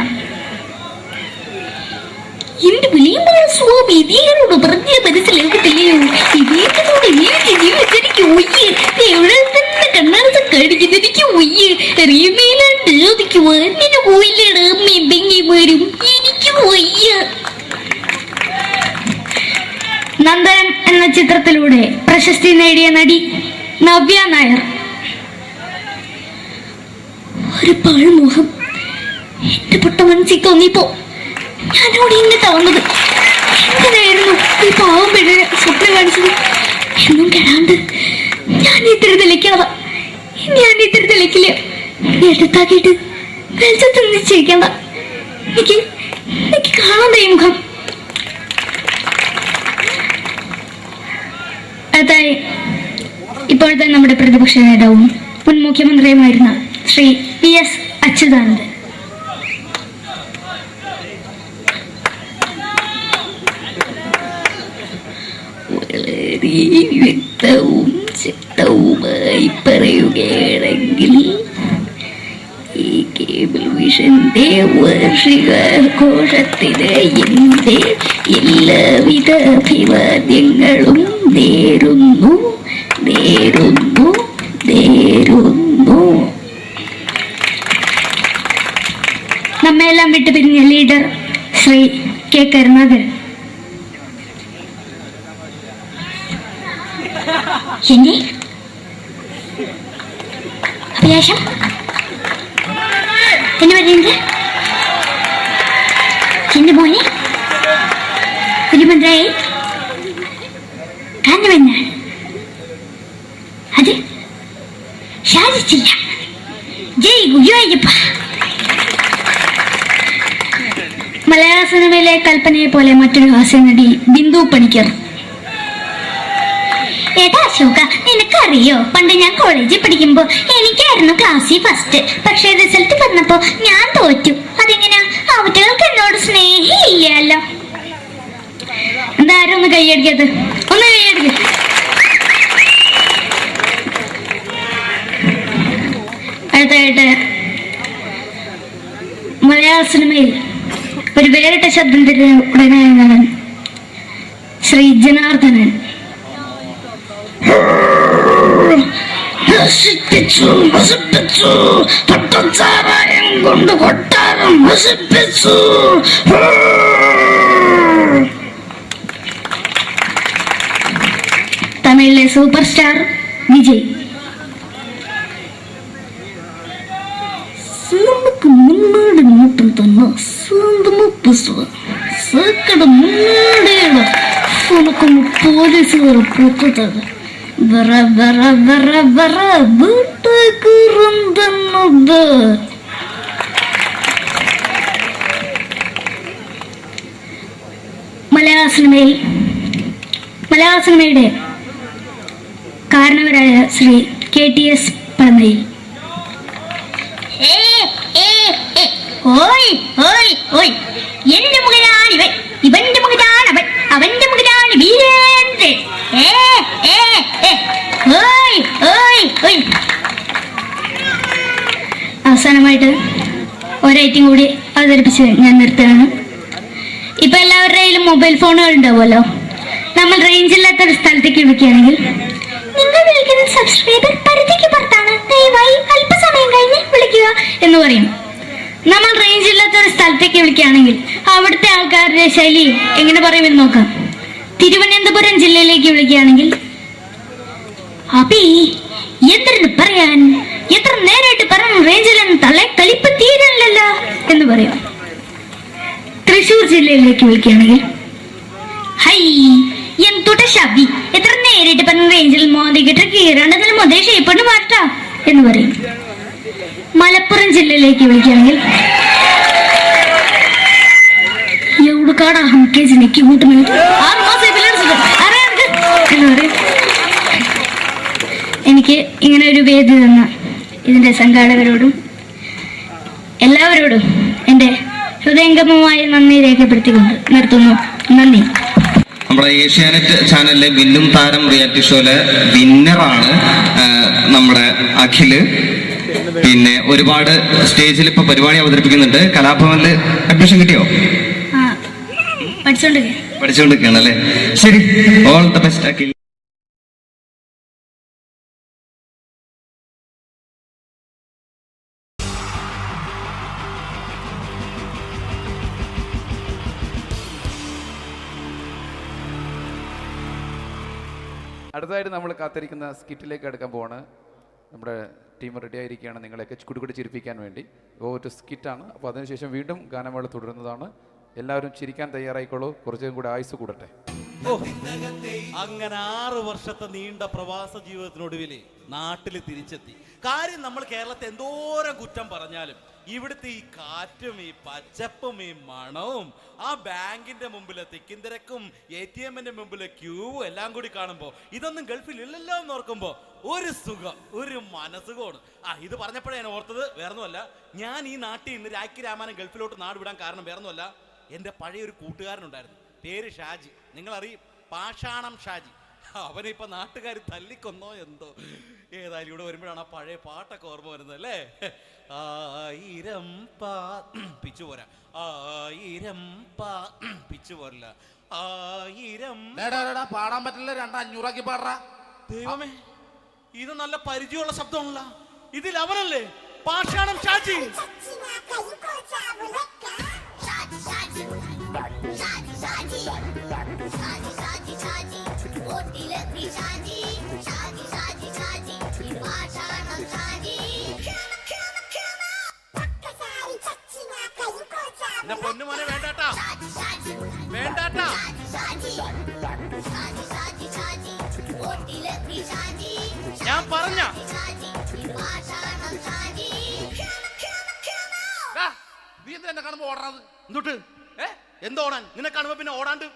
എന്റെ വിളിയുമ്പോൾ സ്വാമി ഇതിനോട് പറഞ്ഞ മനസ്സിലാക്കത്തില്ലയോ? ഇതിനോട് എനിക്ക് ജീവിതത്തിലേക്ക് ഒയ്യ് എവിടെ തന്നെ കണ്ണാടത്ത് കടിക്കുന്നത് എനിക്ക് ഒയ്യ് റിയമയിലാണ്ട് ചോദിക്കുവാ നിന്നെ പോയില്ലേടാ അമ്മയും പെങ്ങിമാരും എനിക്ക് ഒയ്യ. നന്ദനം എന്ന ചിത്രത്തിലൂടെ പ്രശസ്തി നേടിയ നടി നവ്യ നായർ. ഒരു പാഴ്മുഖം എന്റെ പൊട്ട മനസ്സിൽ തോന്നിയപ്പോ ഞാനോട് ഇങ്ങോട്ടാ വന്നത്. എങ്ങനെയായിരുന്നു ഈ പാവം പെണ്ണ് സ്വപ്നം കാണിച്ചത്? എന്നും കെടാണ്ട് ഞാൻ ഇത്തിരി തെളിക്കാതെ ഞാൻ ഇത്തിരി തെളിക്കില്ല. എടുത്താക്കിയിട്ട് വെളിച്ചത്തിൽ നിശ്ചയിക്കണ്ട. എനിക്ക് കാണാൻ ഈ മുഖം. അതായി ഇപ്പോഴത്തെ നമ്മുടെ പ്രതിപക്ഷ നേതാവും മുൻ മുഖ്യമന്ത്രിയുമായിരുന്ന ശ്രീ PS അച്യുതാനന്ദൻ. വളരെ വ്യക്തവും ശക്തവുമായി പറയുകയാണെങ്കിൽ ഈ കേബിൾ വിഷന്റെ വാർഷികാഘോഷത്തിന് എന്റെ എല്ലാവിധ അഭിവാദ്യങ്ങളും നേരുന്നു. നമ്മെല്ലാം വിട്ടുപിരിഞ്ഞ ലീഡർ ശ്രീ കെ കരുണാകരൻ. എന്റെ അഭിലാഷം എന്നെ പറയുന്നത് എന്റെ മോനെ കുഞ്ഞുമന്ത്രായി കാണുമെന്നാണ്. അത് സാധിച്ചില്ല. ജയ് ഗുരുവായൂരപ്പ. മലയാള സിനിമയിലെ കൽപ്പനയെ പോലെ മറ്റൊരു ഹാസ്യ നടി ബിന്ദു പണിക്കർ. ഏട്ടാ അശോക, നിനക്കറിയോ പണ്ട് ഞാൻ കോളേജിൽ പഠിക്കുമ്പോ എനിക്കായിരുന്നു ക്ലാസ്സിൽ ഫസ്റ്റ്. പക്ഷെ റിസൾട്ട് വന്നപ്പോ ഞാൻ തോറ്റു. അതെങ്ങനെയാ? അവറ്റകൾക്ക് എന്നോട് സ്നേഹമില്ലല്ലോ. എന്താരും ഒന്ന് കൈയടിക്കത്? ഒന്ന് കൈയടിക്ക. അടുത്തായിട്ട് മലയാള സിനിമയിൽ ഒരു വേറിട്ട ശബ്ദം ഉടനായ ശ്രീ ജനാർദ്ദനൻ. പട്ടച്ചാറായം കൊണ്ട് കൊട്ടാരം നശിപ്പിച്ചു. തമിഴിലെ സൂപ്പർ സ്റ്റാർ വിജയ്. നമുക്ക് മുന്നോടി നോട്ടം തന്ന സ്വന്തം സക്കട മുന്നോടിയാണ് ഉനക്കൊന്ന് പോലീസുകാർ പൊത്തത്. വറ വറ വറ വറ വീട്ടുകുറുന്നത്. മലയാള സിനിമയുടെ കാരണവരായ ശ്രീ KTS പഴമയിൽ. എന്റെ മകനാണ് ഇവൻ, ഇവന്റെ മകനാണ് അവൻ, അവന്റെ മകനാണ് വീരേന്ദ്രൻ. അവസാനമായിട്ട് ഒരൈറ്റം കൂടി അവതരിപ്പിച്ച് ഞാൻ നിർത്തുകയാണ്. ഇപ്പൊ എല്ലാവരുടെ കയ്യിലും മൊബൈൽ ഫോണുകൾ ഉണ്ടാവുമല്ലോ. നമ്മൾ റേഞ്ച് ഇല്ലാത്ത ഒരു സ്ഥലത്തേക്ക് വിളിക്കുകയാണെങ്കിൽ നിങ്ങൾ വിളിക്കുന്ന സബ്സ്ക്രൈബർ പരിധിക്ക് പുറത്താണ്, ദയവായി അല്പസമയം കഴിഞ്ഞ് വിളിക്കുക എന്ന് പറയും. നമ്മൾ റേഞ്ച് ഇല്ലാത്ത ഒരു സ്ഥലത്തേക്ക് വിളിക്കുകയാണെങ്കിൽ അവിടുത്തെ ആൾക്കാരുടെ ശൈലി എങ്ങനെ പറയുമെന്ന് നോക്കാം. തിരുവനന്തപുരം ജില്ലയിലേക്ക് വിളിക്കുകയാണെങ്കിൽ അപ്പി എന്തിനു പറയാൻ, എത്ര നേരമായിട്ട് പറഞ്ഞു റേഞ്ചിലെന്ന് തള്ളെ കളിപ്പ് തീരല്ലോ എന്ന് പറയും. തൃശ്ശൂർ ജില്ലയിലേക്ക് വിളിക്കുകയാണെങ്കിൽ എന്തുട്ട ശബി എത്ര നേരിട്ട് പറഞ്ഞ റേഞ്ചിൽ മോദിക്കിട്ട് കീറാണ്ടതിൽ മുതൽ ഷേപ്പണ് മാറ്റാ എന്ന് പറയും. മലപ്പുറം ജില്ലയിലേക്ക് വിളിക്കുകയാണെങ്കിൽ എവിടുക്കാടാ ഹംകേജിലേക്ക് കൂട്ടുന്നത് 6 മാസം എന്ന് പറയും. എനിക്ക് ഇങ്ങനെ ഒരു വേദി തന്ന ഇതിന്റെ സംഘാടകരോടും എല്ലാവരോടും എൻ്റെ ഹൃദയംഗമമായ നന്ദി രേഖപ്പെടുത്തിക്കൊണ്ട് നിർത്തുന്നു. നന്ദി. നമ്മുടെ ഏഷ്യാനെറ്റ് ചാനലിലെ വില്ലും താരം റിയാലിറ്റി ഷോയിലെ വിന്നറാണ് നമ്മുടെ അഖില്. പിന്നെ ഒരുപാട് സ്റ്റേജിൽ ഇപ്പൊ പരിപാടി അവതരിപ്പിക്കുന്നുണ്ട്. കലാഭവനില് അഡ്മിഷൻ കിട്ടിയോ? പഠിച്ചോണ്ടിരിക്കുകയാണ് അല്ലേ? ശരി, ഓൾ ദ ബെസ്റ്റ് അഖിൽ. അടുത്തതായിട്ട് നമ്മൾ കാത്തിരിക്കുന്ന സ്കിറ്റിലേക്ക് അടുക്കാൻ പോവാണ്. നമ്മുടെ ടീം റെഡി ആയിരിക്കുകയാണ് നിങ്ങളെയൊക്കെ കുടുകുടി ചിരിപ്പിക്കാൻ വേണ്ടി. ഒരു സ്കിറ്റാണ്. അപ്പോൾ അതിനുശേഷം വീണ്ടും ഗാനമേള തുടരുന്നതാണ്. എല്ലാവരും ചിരിക്കാൻ തയ്യാറായിക്കോളൂ. കുറച്ചും കൂടെ ആയുസ് കൂടട്ടെ. അങ്ങനെ 6 വർഷത്തെ നീണ്ട പ്രവാസ ജീവിതത്തിനൊടുവിൽ നാട്ടിൽ തിരിച്ചെത്തി. കാര്യം നമ്മൾ കേരളത്തെ എന്തോരം കുറ്റം പറഞ്ഞാലും ഇവിടുത്തെ ഈ കാറ്റും ഈ പച്ചപ്പും ഈ മണവും ആ ബാങ്കിന്റെ മുമ്പിലെ തിക്കും തിരക്കും ATM-ന്റെ മുമ്പിലെ ക്യൂവും എല്ലാം കൂടി കാണുമ്പോൾ ഇതൊന്നും ഗൾഫിൽ ഇല്ലല്ലോ എന്ന് ഓർക്കുമ്പോൾ ഒരു സുഖം, ഒരു മനസുഖമാണ്. ഇത് പറഞ്ഞപ്പോഴേ ഞാൻ ഓർത്തത് വേറൊന്നുമല്ല, ഞാൻ ഈ നാട്ടിൽ നിന്ന് രാഖി രാമാനം ഗൾഫിലോട്ട് നാട് വിടാൻ കാരണം വേറൊന്നുമല്ല, എൻ്റെ പഴയ ഒരു കൂട്ടുകാരനുണ്ടായിരുന്നു, പേര് ഷാജി. നിങ്ങളറിയും, പാഷാണം ഷാജി. അവനെ ഇപ്പൊ നാട്ടുകാർ തല്ലിക്കൊന്നോ എന്തോ. ഏതായാലും ഇവിടെ വരുമ്പോഴാണ് ആ പഴയ പാട്ടൊക്കെ ഓർമ്മ വരുന്നത് അല്ലേ? 1000 പിച്ചു പോരാ, 1000 പിച്ചു പോരില്ല, 1000 പാടാൻ പറ്റില്ല. 200 പാടാ. ദൈവമേ, ഇത് നല്ല പരിചയമുള്ള ശബ്ദമാണല്ലോ. ഇതിൽ അവനല്ലേ പാഷാണം ഷാജി? പൊന്നുമോനെ വേണ്ടാട്ടാ, വേണ്ടാട്ടാ. ഞാൻ പറഞ്ഞ നീ എന്തിനാ കാണുമ്പോ ഓടാത്? എന്തുട്ട് എന്തോടാൻ? നിന്നെ കാണുമ്പോ പിന്നെ ഓടാണ്ട്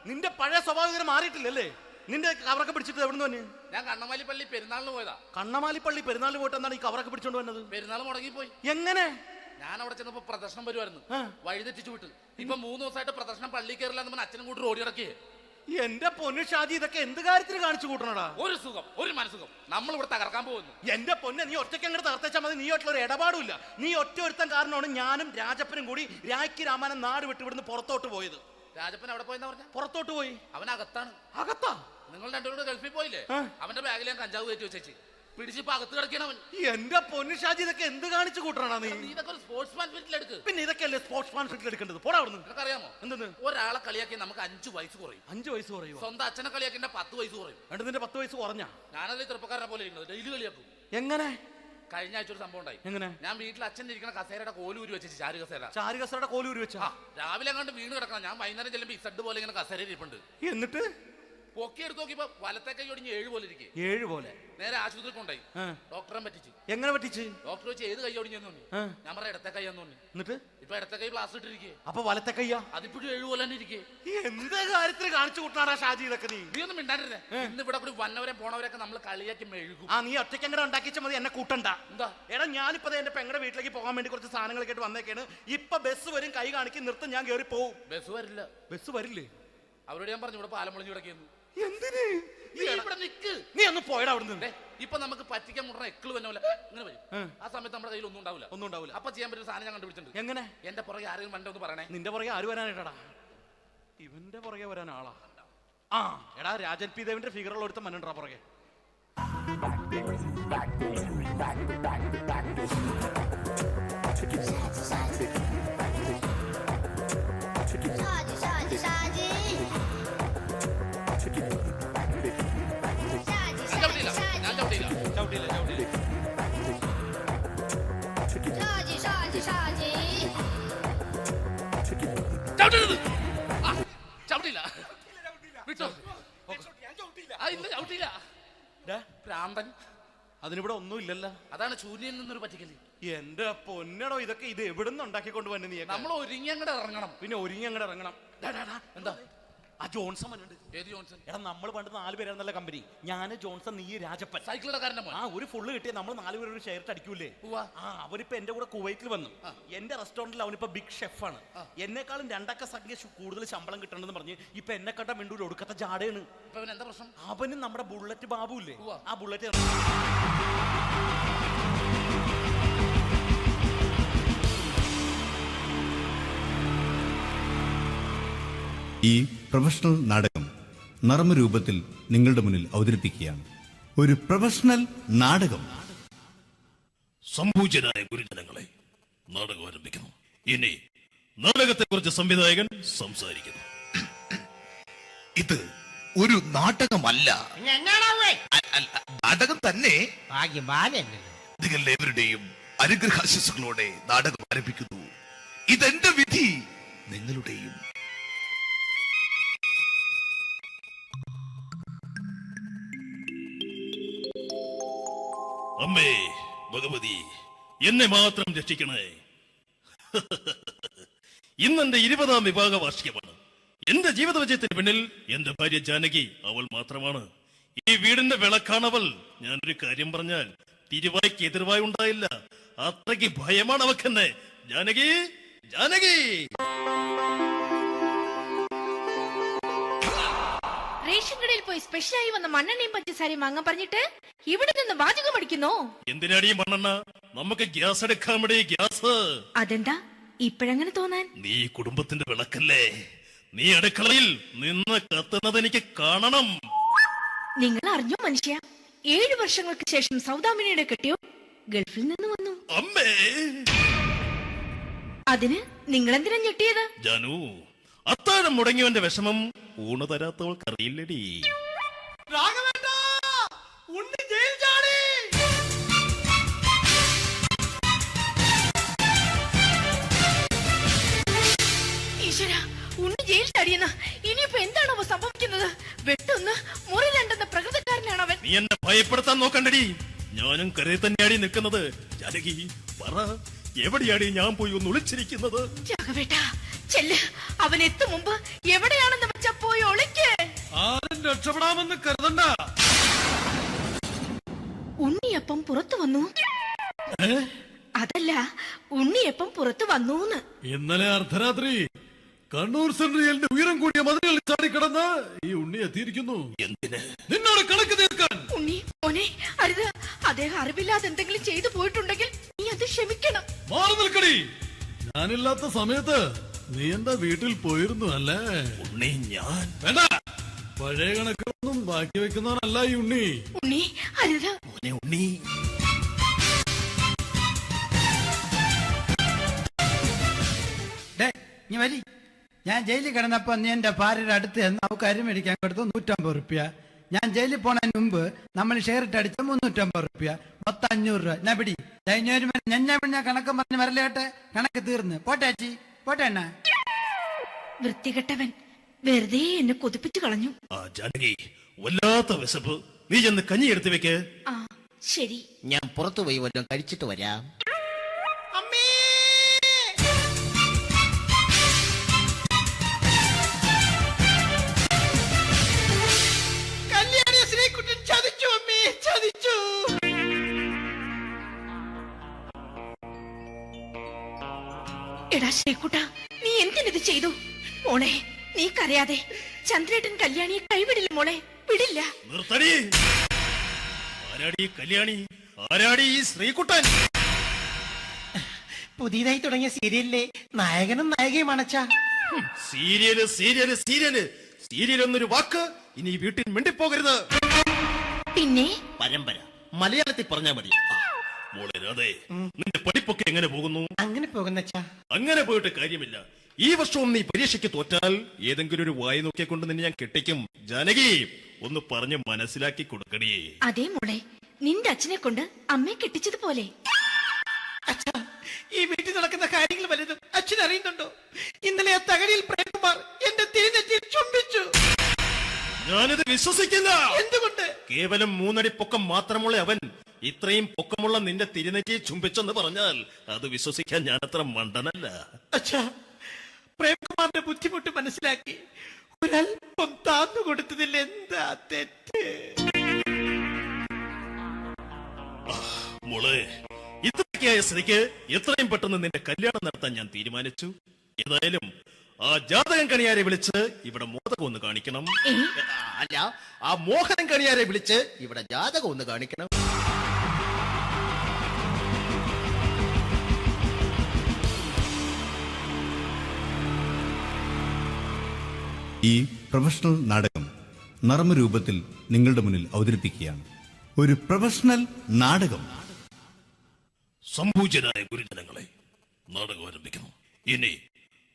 നിന്റെ പഴയ സ്വഭാവം മാറിയിട്ടില്ലല്ലേ? നിന്റെ കവറൊക്കെ പിടിച്ചിട്ട് എവിടെ നിന്ന് തന്നെ? ഞാൻ കണ്ണമാലിപ്പള്ളി പെരുന്നാളിന് പോയതാ. കണ്ണമാലിപ്പള്ളി പെരുന്നാളിന് പോയിട്ട് എന്താണ് ഈ കവറൊക്കെ പിടിച്ചോണ്ട് വന്നത്? പെരുന്നാൾ മുടങ്ങിപ്പോയി. എങ്ങനെ? ഞാൻ അവിടെ ചെന്നപ്പോ പ്രദർശനം വരുമായിരുന്നു, വഴിതെറ്റിച്ചു വിട്ടു. ഇപ്പൊ 3 ദിവസമായിട്ട് പ്രദർശനം പള്ളി കയറില്ല എന്ന് അച്ഛനും കൂട്ടി ഓടി ഇറക്കിയേ. എന്റെ പൊന്നു ഷാജി, ഇതൊക്കെ എന്ത് കാര്യത്തിന് കാണിച്ചു കൂട്ടണടാ? ഒരു സുഖം, ഒരു മനസുഖം. നമ്മൾ ഇവിടെ തകർക്കാൻ പോകുന്നു. എന്റെ പൊന്നെ, നീ ഒറ്റയ്ക്ക് അങ്ങോട്ട് തകർത്തേച്ചാൽ മതി. നീ ഒറ്റൊരു ഇടപാടില്ല. നീ ഒറ്റ ഒരുത്തൻ കാരണമാണ് ഞാനും രാജപ്പനും കൂടി രാഖി രാമാനം നാട് വിട്ട് ഇവിടുന്ന് പുറത്തോട്ട് പോയത്. രാജപ്പൻ എവിടെ പോയെന്ന് പറഞ്ഞ? പുറത്തോട്ട് പോയി. അവനകത്താണ്. അകത്താ? നിങ്ങൾ രണ്ടുപേരും ഗൾഫിൽ പോയില്ലേ? അവന്റെ ബാഗിൽ ഞാൻ കഞ്ചാവ് കയറ്റി വെച്ചേച്ച് പിടിച്ചിപ്പോ അകത്ത് കിടക്കണവൻ. എന്റെ പൊന്നു ഷാജി, ഇതൊക്കെ എന്ത് കാണിച്ചു കൂട്ടണ നീ? ഇതൊക്കെ സ്പോർട്സ്മാൻ സ്പിരിറ്റിൽ എടുക്ക്. പിന്നെ ഇതൊക്കെയല്ലേ സ്പോർട്സ്മാൻ സ്പിരിറ്റിൽ എടുക്കേണ്ടത്? പോടാ അവിടുന്ന്. നിനക്കറിയാമോ എന്തെന്ന്? ഒരാളെ കളിയാക്കി നമുക്ക് 5 വയസ്സ് കുറയും. 5 വയസ്സ് കുറയും? സ്വന്തം അച്ഛനെ കളിയാക്കി 10 വയസ്സ് കുറയും. എന്നിട്ട് നിന്റെ 10 വയസ്സ് കുറഞ്ഞ? ഞാനതിൽ ചെറുപ്പക്കാരനെ പോലെ ഇരിക്കുന്നത് ഡെയിലി കളിയാക്കും. എങ്ങനെ? കഴിഞ്ഞ ആഴ്ച ഒരു സംഭവം ഉണ്ടായി. എങ്ങനെ? ഞാൻ വീട്ടിൽ അച്ഛൻ ഇരിക്കുന്ന കസേരയുടെ കോലൂരി വെച്ചു. ചാരു കസേരയുടെ കോലൂരി വെച്ചാ? രാവിലെ കണ്ട് വീണ് കിടക്കണം. ഞാൻ വൈകുന്നേരം ചെല്ലുമ്പോ ഇസഡ് പോലെ ഇങ്ങനെ കസേര ഇരിപ്പുണ്ട്. എന്നിട്ട് പൊക്കി എടുത്ത് നോക്കിയപ്പോ വലത്തെ കൈ ഒടിഞ്ഞ് 7 പോലെ ഇരിക്കും. 7 പോലെ? നേരെ ആശുപത്രി കൊണ്ടായി. ഡോക്ടറെ പറ്റിച്ചു. എങ്ങനെ പറ്റിച്ച്? ഡോക്ടർ വെച്ച് ഏത് കൈ ഒടിഞ്ഞെന്ന് തോന്നി. ഞാൻ പറയാം ഇടത്തെ കൈ എന്ന് തോന്നി. എന്നിട്ട് ഇപ്പൊ ഇടത്തെ കൈ പ്ലാസ്റ്റർ ഇട്ടിരിക്കേ. അപ്പൊ വലത്തെ കയ്യാ? അതിപ്പോഴും 7 പോലെ തന്നെ ഇരിക്കേ. എന്ത് കാര്യത്തിന് കാണിച്ചു കൂട്ടാറാ ഷാജി ഇതൊക്കെ? നീ ഒന്നും മിണ്ടാണ്ടിരുന്നേ. ഇന്ന് ഇവിടെ കൂടി വന്നവരെ പോണവരൊക്കെ നമ്മൾ കളിയാക്കി മെഴുകും. നീ ഒറ്റയ്ക്ക് അങ്ങനെ ഉണ്ടാക്കിച്ചാൽ മതി, എന്നെ കൂട്ടണ്ട. എന്താ? എടാ, ഞാനിപ്പോ എന്റെ പെങ്ങളുടെ വീട്ടിലേക്ക് പോകാൻ വേണ്ടി കുറച്ച് സാധനങ്ങളൊക്കെ ആയിട്ട് വന്നേക്കാണ്. ഇപ്പൊ ബസ് വരും, കൈ കാണിക്കും, നിർത്തും, ഞാൻ കയറി പോവും. ബസ് വരില്ല. ബസ് വരില്ലേ? അവരോട് ഞാൻ പറഞ്ഞു ഇവിടെ പാലം പൊളിഞ്ഞു കിടക്കുന്നു. എന്തിന്? നീ ഇവിടെ നിക്ക്. നീ ഒന്ന് പോയടാ അവിടുന്ന്. ഇപ്പൊ നമുക്ക് പറ്റിക്കാൻ മുടണ എക്കിള് വന്ന പോലെ ഇങ്ങനെ വരും. ആ സമയത്ത് നമ്മുടെ കയ്യിൽ ഒന്നും ഉണ്ടാവില്ല. അപ്പൊ ചെയ്യാൻ പറ്റുന്ന സാധനം ഞാൻ കണ്ടുപിടിച്ചിട്ടുണ്ട്. എങ്ങനെ? എന്റെ പുറകെ ആരെങ്കിലും വണ്ടി ഒന്ന് പറയണേ. നിന്റെ പുറകെ ആര് വരാനായിട്ടാ? ഇവന്റെ പുറകെ വരാൻ ആളാ? എടാ, രാജൻ പി ദേവിന്റെ ഫിഗറുള്ള ഒരുത്ത മനുണ്ടാ പുറകെ. പ്രാന്തൻ. അതിനിവിടെ ഒന്നും ഇല്ലല്ലോ. അതാണ് ശൂന്യയിൽ നിന്നൊരു പറ്റിക്കല്. എന്റെ പൊന്നടോ, ഇതൊക്കെ ഇത് എവിടുന്ന് ഉണ്ടാക്കിക്കൊണ്ട് വന്നെ നീ? നമ്മൾ ഒരുങ്ങി അങ്ങോട്ട് ഇറങ്ങണം. പിന്നെ ഒരുങ്ങി അങ്ങോട്ട് ഇറങ്ങണം. എന്താ ആ ജോൺസൺ വന്നുണ്ട്. ഏത് ജോൺസൺ? എടാ നമ്മൾ പണ്ട് 4 പേരായിരുന്നല്ല കമ്പനി. ഞാന് ജോൺസൺ, നീ രാജപ്പൻ. സൈക്കിളുടെ കാരന്റെ മോൻ. ആ ഒരു ഫുള്ള് കിട്ടിയ നമ്മൾ 4 പേര് ഒരു ഷെയർ അടിക്കൂലേ? ആ അവനിപ്പോ എന്റെ കൂടെ കുവൈറ്റിൽ വന്നു. എന്റെ റെസ്റ്റോറന്റിൽ അവനിപ്പോ ബിഗ് ഷെഫാണ്. എന്നെക്കാളും 2 അക്ക സംഖ്യ കൂടുതൽ ശമ്പളം കിട്ടണമെന്ന് പറഞ്ഞ് ഇപ്പൊ എന്നെക്കാട്ട മിണ്ടൂര് ഒടുക്കത്തെ ജാടയാണ്. എന്താ പ്രശ്നം? അവന് നമ്മുടെ ബുള്ളറ്റ് ബാബു ഇല്ലേ, ആ ബുള്ളറ്റ് ഈ പ്രൊഫഷണൽ നാടകം നർമ്മരൂപത്തിൽ നിങ്ങളുടെ മുന്നിൽ അവതരിപ്പിക്കുകയാണ്. ഒരു പ്രൊഫഷണൽ നാടകം. സംപൂജ്യരായ ഗുരുജനങ്ങളെ, നാടകം ആരംഭിക്കുന്നു. ഇനി നാടകത്തെ കുറിച്ച് സംവിധായകൻ സംസാരിക്കുന്നു. ഇത് ഒരു നാടകമല്ല, നാടകം തന്നെ. നിങ്ങളെവരുടെയും അനുഗ്രഹാശിസുകളോടെ നാടകം ആരംഭിക്കുന്നു. ഇതെന്റെ വിധി, നിങ്ങളുടെയും. അമ്മേ ഭഗവതി, എന്നെ മാത്രം രക്ഷിക്കണേ. ഇന്നെന്റെ 20ാം വിവാഹ വാർഷികമാണ്. എന്റെ ജീവിത വിജയത്തിന് പിന്നിൽ എന്റെ ഭാര്യ ജാനകി അവൾ മാത്രമാണ്. ഈ വീടിന്റെ വിളക്കാണവൾ. ഞാനൊരു കാര്യം പറഞ്ഞാൽ തിരുവായ്ക്ക് എതിർവായി ഉണ്ടായില്ല. അത്രയ്ക്ക് ഭയമാണ് അവക്കെന്നെ. ജാനകി, ജാനകി. റേഷൻ കടയിൽ പോയി സ്പെഷ്യലായി വന്ന മണ്ണെണ്ണയും പഞ്ചസാരയും വാങ്ങാൻ പറഞ്ഞിട്ട് ഇവിടെ നിന്ന് വാചകം അടിക്കുന്നോ? എന്തിനാടി മണ്ണെണ്ണ? നമുക്ക് ഗ്യാസ് എടുക്കാൻ വേണ്ടി. ഗ്യാസ് അതെന്താ ഇപ്പോഴങ്ങനെ തോന്നാൻ? നീ കുടുംബത്തിന്റെ വിളക്കല്ലേ. നീ അടുക്കളയിൽ നിന്ന് കത്തുന്നത് എനിക്ക് കാണണം. നിങ്ങൾ അറിഞ്ഞോ മനുഷ്യ, 7 വർഷങ്ങൾക്ക് ശേഷം സൗദാമിനിയുടെ കെട്ടിയോ ഗൾഫിൽ നിന്ന് വന്നു. അമ്മേ, അതിന് നിങ്ങൾ എന്തിനാ ഞെട്ടിയത്? ജാനു, അത്താഴം മുടങ്ങിയവന്റെ വിഷമം ഊണ് തരാത്തവൾക്കറിയില്ലടി. ഈശ്വര, ഉണ്ണി ജയിൽ ചാടിയെന്ന്. ഇനിയിപ്പോ എന്താണോ സംഭവിക്കുന്നത്? വെട്ടൊന്ന് മുറി രണ്ടെന്ന പ്രകൃതക്കാരനാണ് അവൻ. നീ എന്നെ ഭയപ്പെടുത്താൻ നോക്കണ്ടടി. ഞാനും കരയിൽ തന്നെയാടി നിൽക്കുന്നത്. ജാനകി പറ, എവിടെയാടി ഞാൻ പോയി ഒന്ന് ഒളിച്ചിരിക്കുന്നത്? രാഘവേട്ടാ, ചെല്ല്. അവൻ എത്തും മുമ്പ് എവിടെയാണെന്ന് വെച്ചാ പോയി ഒളിക്ക്. ആരും രക്ഷപ്പെടാമെന്ന് കരുതണ്ട. ഉണ്ണിയപ്പം പുറത്തു വന്നു. അതല്ല, ഉണ്ണിയപ്പം പുറത്തു വന്നൂന്ന്. ഇന്നലെ അർദ്ധരാത്രി കണ്ണൂർ സെൻട്രലിന്റെ ഉയരം കൂടിയ മതിലുകളിൽ ചാടിക്കിടന്ന് ഈ ഉണ്ണി എത്തിയിരിക്കുന്നു. എന്തിന്? നിന്നോട് കണക്ക് തീർക്കാൻ. ഉണ്ണി മോനെ, അരുത്. അദ്ദേഹം അറിവില്ലാതെ എന്തെങ്കിലും ചെയ്തു പോയിട്ടുണ്ടെങ്കിൽ നീ അത് ക്ഷമിക്കണം. മാറി നിൽക്കടി. ഞാനില്ലാത്ത സമയത്ത് നീ എന്റെ വീട്ടിൽ പോയിരുന്നു അല്ലേ? ഉണ്ണി, ഞാൻ വേണ്ട. പഴയ കണക്കൊന്നും ബാക്കി വെക്കുന്നവനല്ല ഈ ഉണ്ണി. ഉണ്ണി അരുത്. ഉണ്ണി, ഞാൻ ജയിലിൽ കിടന്നപ്പോ നീ എന്റെ ഭാര്യയുടെ അടുത്ത് നമുക്ക് അരി മേടിക്കാൻ കൊടുത്തു 150 റുപ്യ. ഞാൻ ജയിലിൽ പോണതിന് മുമ്പ് നമ്മൾ ഷെയർ ഇട്ട് അടിച്ച 350 റുപ്യ, മൊത്തം 500 രൂപ. ഞാൻ പിടി ഞാൻ കണക്കും പറഞ്ഞ് വരലേട്ടെ. കണക്ക് തീർന്ന് പോട്ടെ ചേച്ചി, പോട്ടെ അണ്ണ. വൃത്തികെട്ടവൻ വെറുതെ എന്നെ കൊതിപ്പിച്ചു കളഞ്ഞു. ജാനകി, വല്ലാത്ത വിശപ്പ്. നീ ചെന്ന് കഞ്ഞി എടുത്ത് വെക്ക്. ആ ശരി, ഞാൻ പുറത്തു പോയി വല്ലതും കഴിച്ചിട്ട് വരാം. എടാ ശ്രീകുട്ട, നീ എന്തിനിത് ചെയ്തു? മോളെ, നീ കരയാതെ. ചന്ദ്രേട്ടൻ കല്യാണിയെ കൈവിടില്ല മോളെ, വിടില്ല. നിർത്തടി. ആരാടി കല്യാണി? ആരാടി ഈ ശ്രീകുട്ടൻ? പുതിയതായി തുടങ്ങിയ സീരിയലിലെ നായകനും നായികയും അണച്ചാ. സീരിയല് സീരിയല് സീരിയല് സീരിയൽ എന്നൊരു വാക്ക് ഇനി വീട്ടിൽ മിണ്ടിപ്പോകരുത്. പിന്നെ പരമ്പര മലയാളത്തിൽ പറഞ്ഞാൽ മതി. മോളെ രാധേ, നിന്റെ പഠിപ്പൊക്കെ എങ്ങനെ പോകുന്നു? അങ്ങനെ പോകുന്നച്ചാ. അങ്ങനെ പോയിട്ട് കാര്യമില്ല. ഈ വർഷവും നീ പരീക്ഷയ്ക്ക് തോറ്റാൽ ഏതെങ്കിലും ഒരു വായി നോക്കിക്കൊണ്ട് നിന്നെ ഞാൻ കെട്ടിക്കും. ജാനകി, ഒന്ന് പറഞ്ഞ് മനസ്സിലാക്കി കൊടുക്കണേ. അതേ മോളെ, നിന്റെ അച്ഛനെ കൊണ്ട് അമ്മയെ കെട്ടിച്ചതുപോലെ. ഈ വീട്ടിൽ നടക്കുന്ന കാര്യങ്ങൾ വലുതും അച്ഛൻ അറിയുന്നുണ്ടോ? ഇന്നലെ ആ തകഴിയിൽ പ്രേംകുമാർ എന്റെ തിരിഞ്ഞെറ്റിൽ ചുംബിച്ചു. ഞാനിത് വിശ്വസിക്കില്ല. എന്തുകൊണ്ട്? കേവലം 3 അടി പൊക്കം മാത്രമുള്ള അവൻ ഇത്രയും പൊക്കമുള്ള നിന്റെ തിരുനെറ്റിയെ ചുംബിച്ചെന്ന് പറഞ്ഞാൽ അത് വിശ്വസിക്കാൻ ഞാൻ അത്ര മണ്ടനല്ല. അച്ഛാ, പ്രേംകുമാറിന്റെ ബുദ്ധിമുട്ട് മനസ്സിലാക്കി ഒരല്പം താന്നു കൊടുത്തതിൽ എന്താ തെറ്റ്? മോളെ, ഇത്രയൊക്കെയായ സ്ഥിതിക്ക് എത്രയും പെട്ടെന്ന് നിന്റെ കല്യാണം നടത്താൻ ഞാൻ തീരുമാനിച്ചു. ഏതായാലും ആ ജാതകം കണിയാരെ വിളിച്ച് ഇവിടെ മോദകം ഒന്ന് കാണിക്കണം. അല്ല, ആ മോഹനം കണിയാരെ വിളിച്ച് ഇവിടെ ജാതകം ഒന്ന് കാണിക്കണം. ഈ പ്രൊഫഷണൽ നാടകം നർമ്മരൂപത്തിൽ നിങ്ങളുടെ മുന്നിൽ അവതരിപ്പിക്കുകയാണ്. ഒരു പ്രൊഫഷണൽ നാടകം. സംപൂജ്യനായ ഗുരുജനങ്ങളെ, നാടകം ആരംഭിക്കുന്നു. ഇനി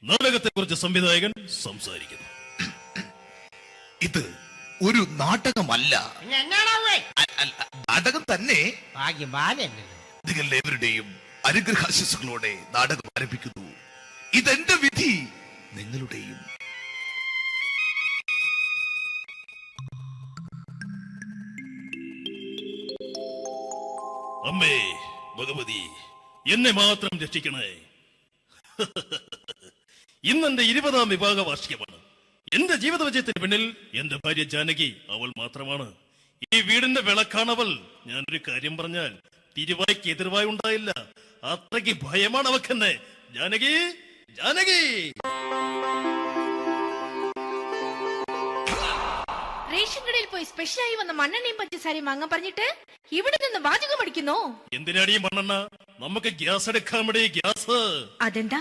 നാടകത്തെ കുറിച്ച് സംവിധായകൻ സംസാരിക്കുന്നു. ഇത് ഒരു നാടകമല്ല, നാടകം തന്നെ. നിങ്ങളെവരുടെയും അനുഗ്രഹാശിസുകളോടെ നാടകം ആരംഭിക്കുന്നു. ഇതെന്റെ വിധി, നിങ്ങളുടെയും. അമ്മേ ഭഗവതി, എന്നെ മാത്രം രക്ഷിക്കണേ. ഇന്നെന്റെ 20ാം വിവാഹ വാർഷികമാണ്. എന്റെ ജീവിത വിജയത്തിന് പിന്നിൽ എന്റെ ഭാര്യ ജാനകി അവൾ മാത്രമാണ്. ഈ വീടിന്റെ വിളക്കാണവൾ. ഞാനൊരു കാര്യം പറഞ്ഞാൽ തിരുവായ്ക്ക് എതിർവായി ഉണ്ടായില്ല. അത്രയ്ക്ക് ഭയമാണ് അവക്കെന്നെ. ജാനകി, ജാനകി. റേഷൻ കടയിൽ പോയി സ്പെഷ്യലായി വന്ന മണ്ണെണ്ണയും പഞ്ചസാരയും വാങ്ങാൻ പറഞ്ഞിട്ട് ഇവിടെ നിന്ന് വാചകം അടിക്കുന്നോ? എന്തിനാടി മണ്ണെണ്ണ? നമുക്ക് ഗ്യാസ് എടുക്കാൻ വേണ്ടി ഗ്യാസ്. അതെന്താ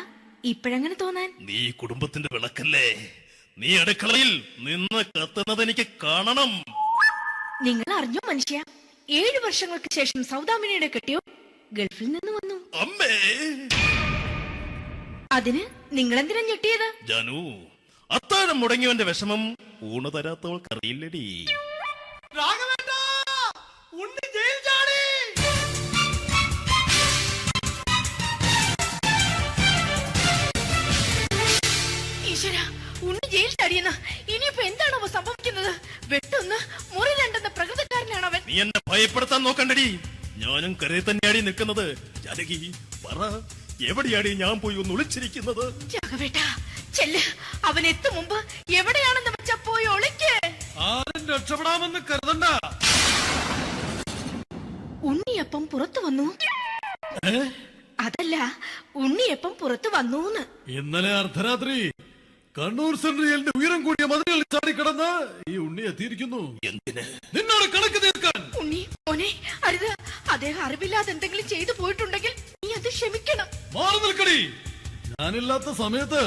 ഇപ്പോഴങ്ങനെ തോന്നാൻ? നീ കുടുംബത്തിന്റെ വിളക്കല്ലേ. നീ അടുക്കളയിൽ നിന്ന് കത്തുന്നത് എനിക്ക് കാണണം. നിങ്ങൾ അറിഞ്ഞോ മനുഷ്യ, 7 വർഷങ്ങൾക്ക് ശേഷം സൗദാമിനിയുടെ കെട്ടിയോ ഗൾഫിൽ നിന്ന് വന്നു. അമ്മേ, അതിന് നിങ്ങൾ എന്തിനാ ഞെട്ടിയത്? ജാനു, അത്താഴം മുടങ്ങിയവന്റെ വിഷമം ഊണ് തരാത്തവൾക്കറിയില്ലടി. ഈശ്വര, ഉണ്ണി ജയിൽ ചാടിയെന്ന്. ഇനിയിപ്പോ എന്താണോ സംഭവിക്കുന്നത്? വെട്ടൊന്ന് മുറി രണ്ടെന്ന പ്രകൃതക്കാരനാണ് അവൻ. നീ എന്നെ ഭയപ്പെടുത്താൻ നോക്കണ്ടടി. ഞാനും കരയിൽ തന്നെയാടി നിൽക്കുന്നത്. ജാനകി, പറ, എവിടെയാടി ഞാൻ പോയി ഒന്ന് ഒളിച്ചിരിക്കുന്നത്? ജാഗവേട്ട, ചെല്ല്. അവൻ എത്തും മുമ്പ് എവിടെയാണെന്ന് വെച്ചാ പോയി ഒളിക്ക്. ആരും രക്ഷപ്പെടാമെന്ന് കരുതണ്ട. ഉണ്ണിയപ്പം പുറത്തു വന്നു. അതല്ല, ഉണ്ണിയപ്പം പുറത്തു വന്നൂന്ന്. ഇന്നലെ അർദ്ധരാത്രി കണ്ണൂർ സെൻട്രലിന്റെ ഉയരം കൂടിയ മതിലുകളിൽ ചാടിക്കിടന്ന് ഈ ഉണ്ണി എത്തിയിരിക്കുന്നു. എന്തിന്? നിന്നോട് കണക്ക് തീർക്കാൻ. ഉണ്ണി മോനെ, അരുത്. അദ്ദേഹം അറിവില്ലാതെ എന്തെങ്കിലും ചെയ്തു പോയിട്ടുണ്ടെങ്കിൽ നീ അത് ക്ഷമിക്കണം. മാറി നിൽക്കടി. ഞാനില്ലാത്ത സമയത്ത്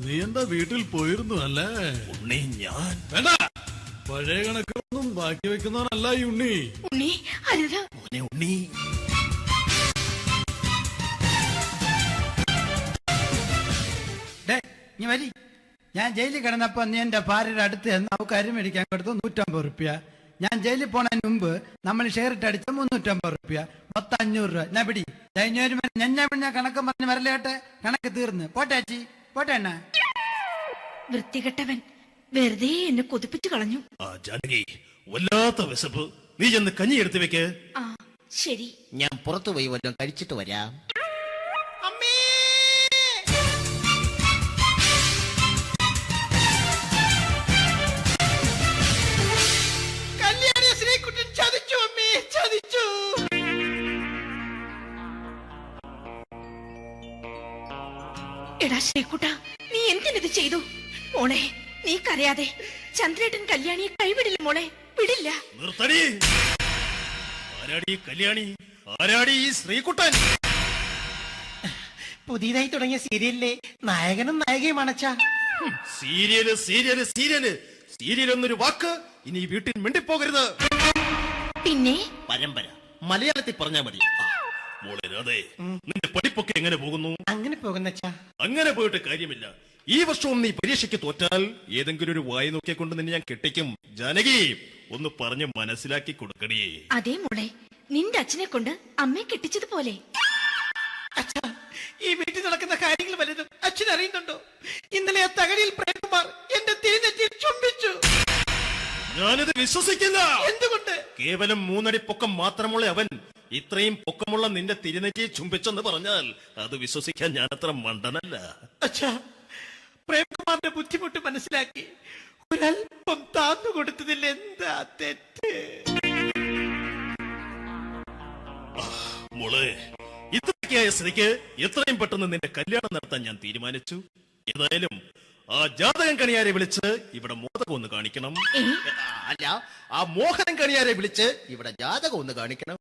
നീ എന്താ വീട്ടിൽ പോയിരുന്നു അല്ലേ? ഉണ്ണി, ഞാൻ വേണ്ട. പഴയ കണക്കൊന്നും ബാക്കി വെക്കുന്നവനല്ല ഈ ഉണ്ണി. ഉണ്ണി, അരുത്. ഉണ്ണി, നീ വരി. ഞാൻ ജയിലിൽ കിടന്നപ്പോ നീ എന്റെ ഭാര്യയുടെ അടുത്ത് നമുക്ക് അരി മേടിക്കാൻ കൊടുത്തു 150 റുപ്യ. ഞാൻ ജയിലിൽ പോണതിന് മുമ്പ് നമ്മൾ ഷെയർ ഇട്ട് അടിച്ച 350 റുപ്യ, മൊത്തം 500 രൂപ. ഞാൻ പിടി. ഞാൻ കണക്കും പറഞ്ഞ് വരലേട്ടെ. കണക്ക് തീർന്ന്. പോട്ടെ അച്ചി, പോട്ടെ അണ്ണ. വൃത്തികെട്ടവൻ വെറുതെ എന്നെ കൊതിപ്പിച്ചു കളഞ്ഞു. ജാനകി, വല്ലാത്ത വിശപ്പ്. നീ ചെന്ന് കഞ്ഞി എടുത്തു വെക്ക്. ആ ശരി. ഞാൻ പുറത്തു പോയി വല്ലതും കഴിച്ചിട്ട് വരാം. എടാ ശ്രീകുട്ട, നീ എന്തിനിത് ചെയ്തു? മോളെ, നീ കരയാതെ. ചന്ദ്രേട്ടൻ കല്യാണിയെ കൈവിടില്ല മോളെ, വിടില്ല. നിർത്തടി. ആരാടി കല്യാണി? ആരാടി ഈ ശ്രീകുട്ടൻ? പുതിയതായി തുടങ്ങിയ സീരിയലിലെ നായകനും നായികയും അണച്ചാ. സീരിയല് സീരിയല് സീരിയല് സീരിയൽ എന്നൊരു വാക്ക് ഇനി വീട്ടിൽ മിണ്ടിപ്പോകരുത്. പിന്നെ പരമ്പര മലയാളത്തിൽ പറഞ്ഞാ മതി. മോളെ രാധേ, നിന്റെ പഠിപ്പൊക്കെ എങ്ങനെ പോകുന്നു? അങ്ങനെ പോകുന്നച്ചാ. അങ്ങനെ പോയിട്ട് കാര്യമില്ല. ഈ വർഷവും നീ പരീക്ഷയ്ക്ക് തോറ്റാൽ ഏതെങ്കിലും ഒരു വായി നോക്കിക്കൊണ്ട് നിന്നെ ഞാൻ കെട്ടിക്കും. ജാനകി, ഒന്ന് പറഞ്ഞ് മനസ്സിലാക്കി കൊടുക്കണേ. അതേ മോളെ, നിന്റെ അച്ഛനെ കൊണ്ട് അമ്മയെ കെട്ടിച്ചതുപോലെ. ഈ വീട്ടിൽ നടക്കുന്ന കാര്യങ്ങൾ വലുതും അച്ഛൻ അറിയുന്നുണ്ടോ? ഇന്നലെ ആ തകഴിയിൽ പ്രേംകുമാർ എന്റെ തിരിഞ്ഞെറ്റിൽ ചുംബിച്ചു. ഞാനിത് വിശ്വസിക്കില്ല. എന്തുകൊണ്ട്? കേവലം 3 അടി പൊക്കം മാത്രമുള്ള അവൻ ഇത്രയും പൊക്കമുള്ള നിന്റെ തിരുനെറ്റിയെ ചുംബിച്ചെന്ന് പറഞ്ഞാൽ അത് വിശ്വസിക്കാൻ ഞാൻ അത്ര മണ്ടനല്ല. അച്ഛാ, പ്രേംകുമാറിന്റെ ബുദ്ധിമുട്ട് മനസ്സിലാക്കി ഒരല്പം താന്നു കൊടുത്തതിൽ എന്താ തെറ്റ്? മോളെ, ഇത്രയൊക്കെയായ സ്ഥിതിക്ക് എത്രയും പെട്ടെന്ന് നിന്റെ കല്യാണം നടത്താൻ ഞാൻ തീരുമാനിച്ചു. ഏതായാലും ആ ജാതകം കണിയാരെ വിളിച്ച് ഇവിടെ മോദകം ഒന്ന് കാണിക്കണം. അല്ല, ആ മോഹനം കണിയാരെ വിളിച്ച് ഇവിടെ ജാതകം ഒന്ന് കാണിക്കണം.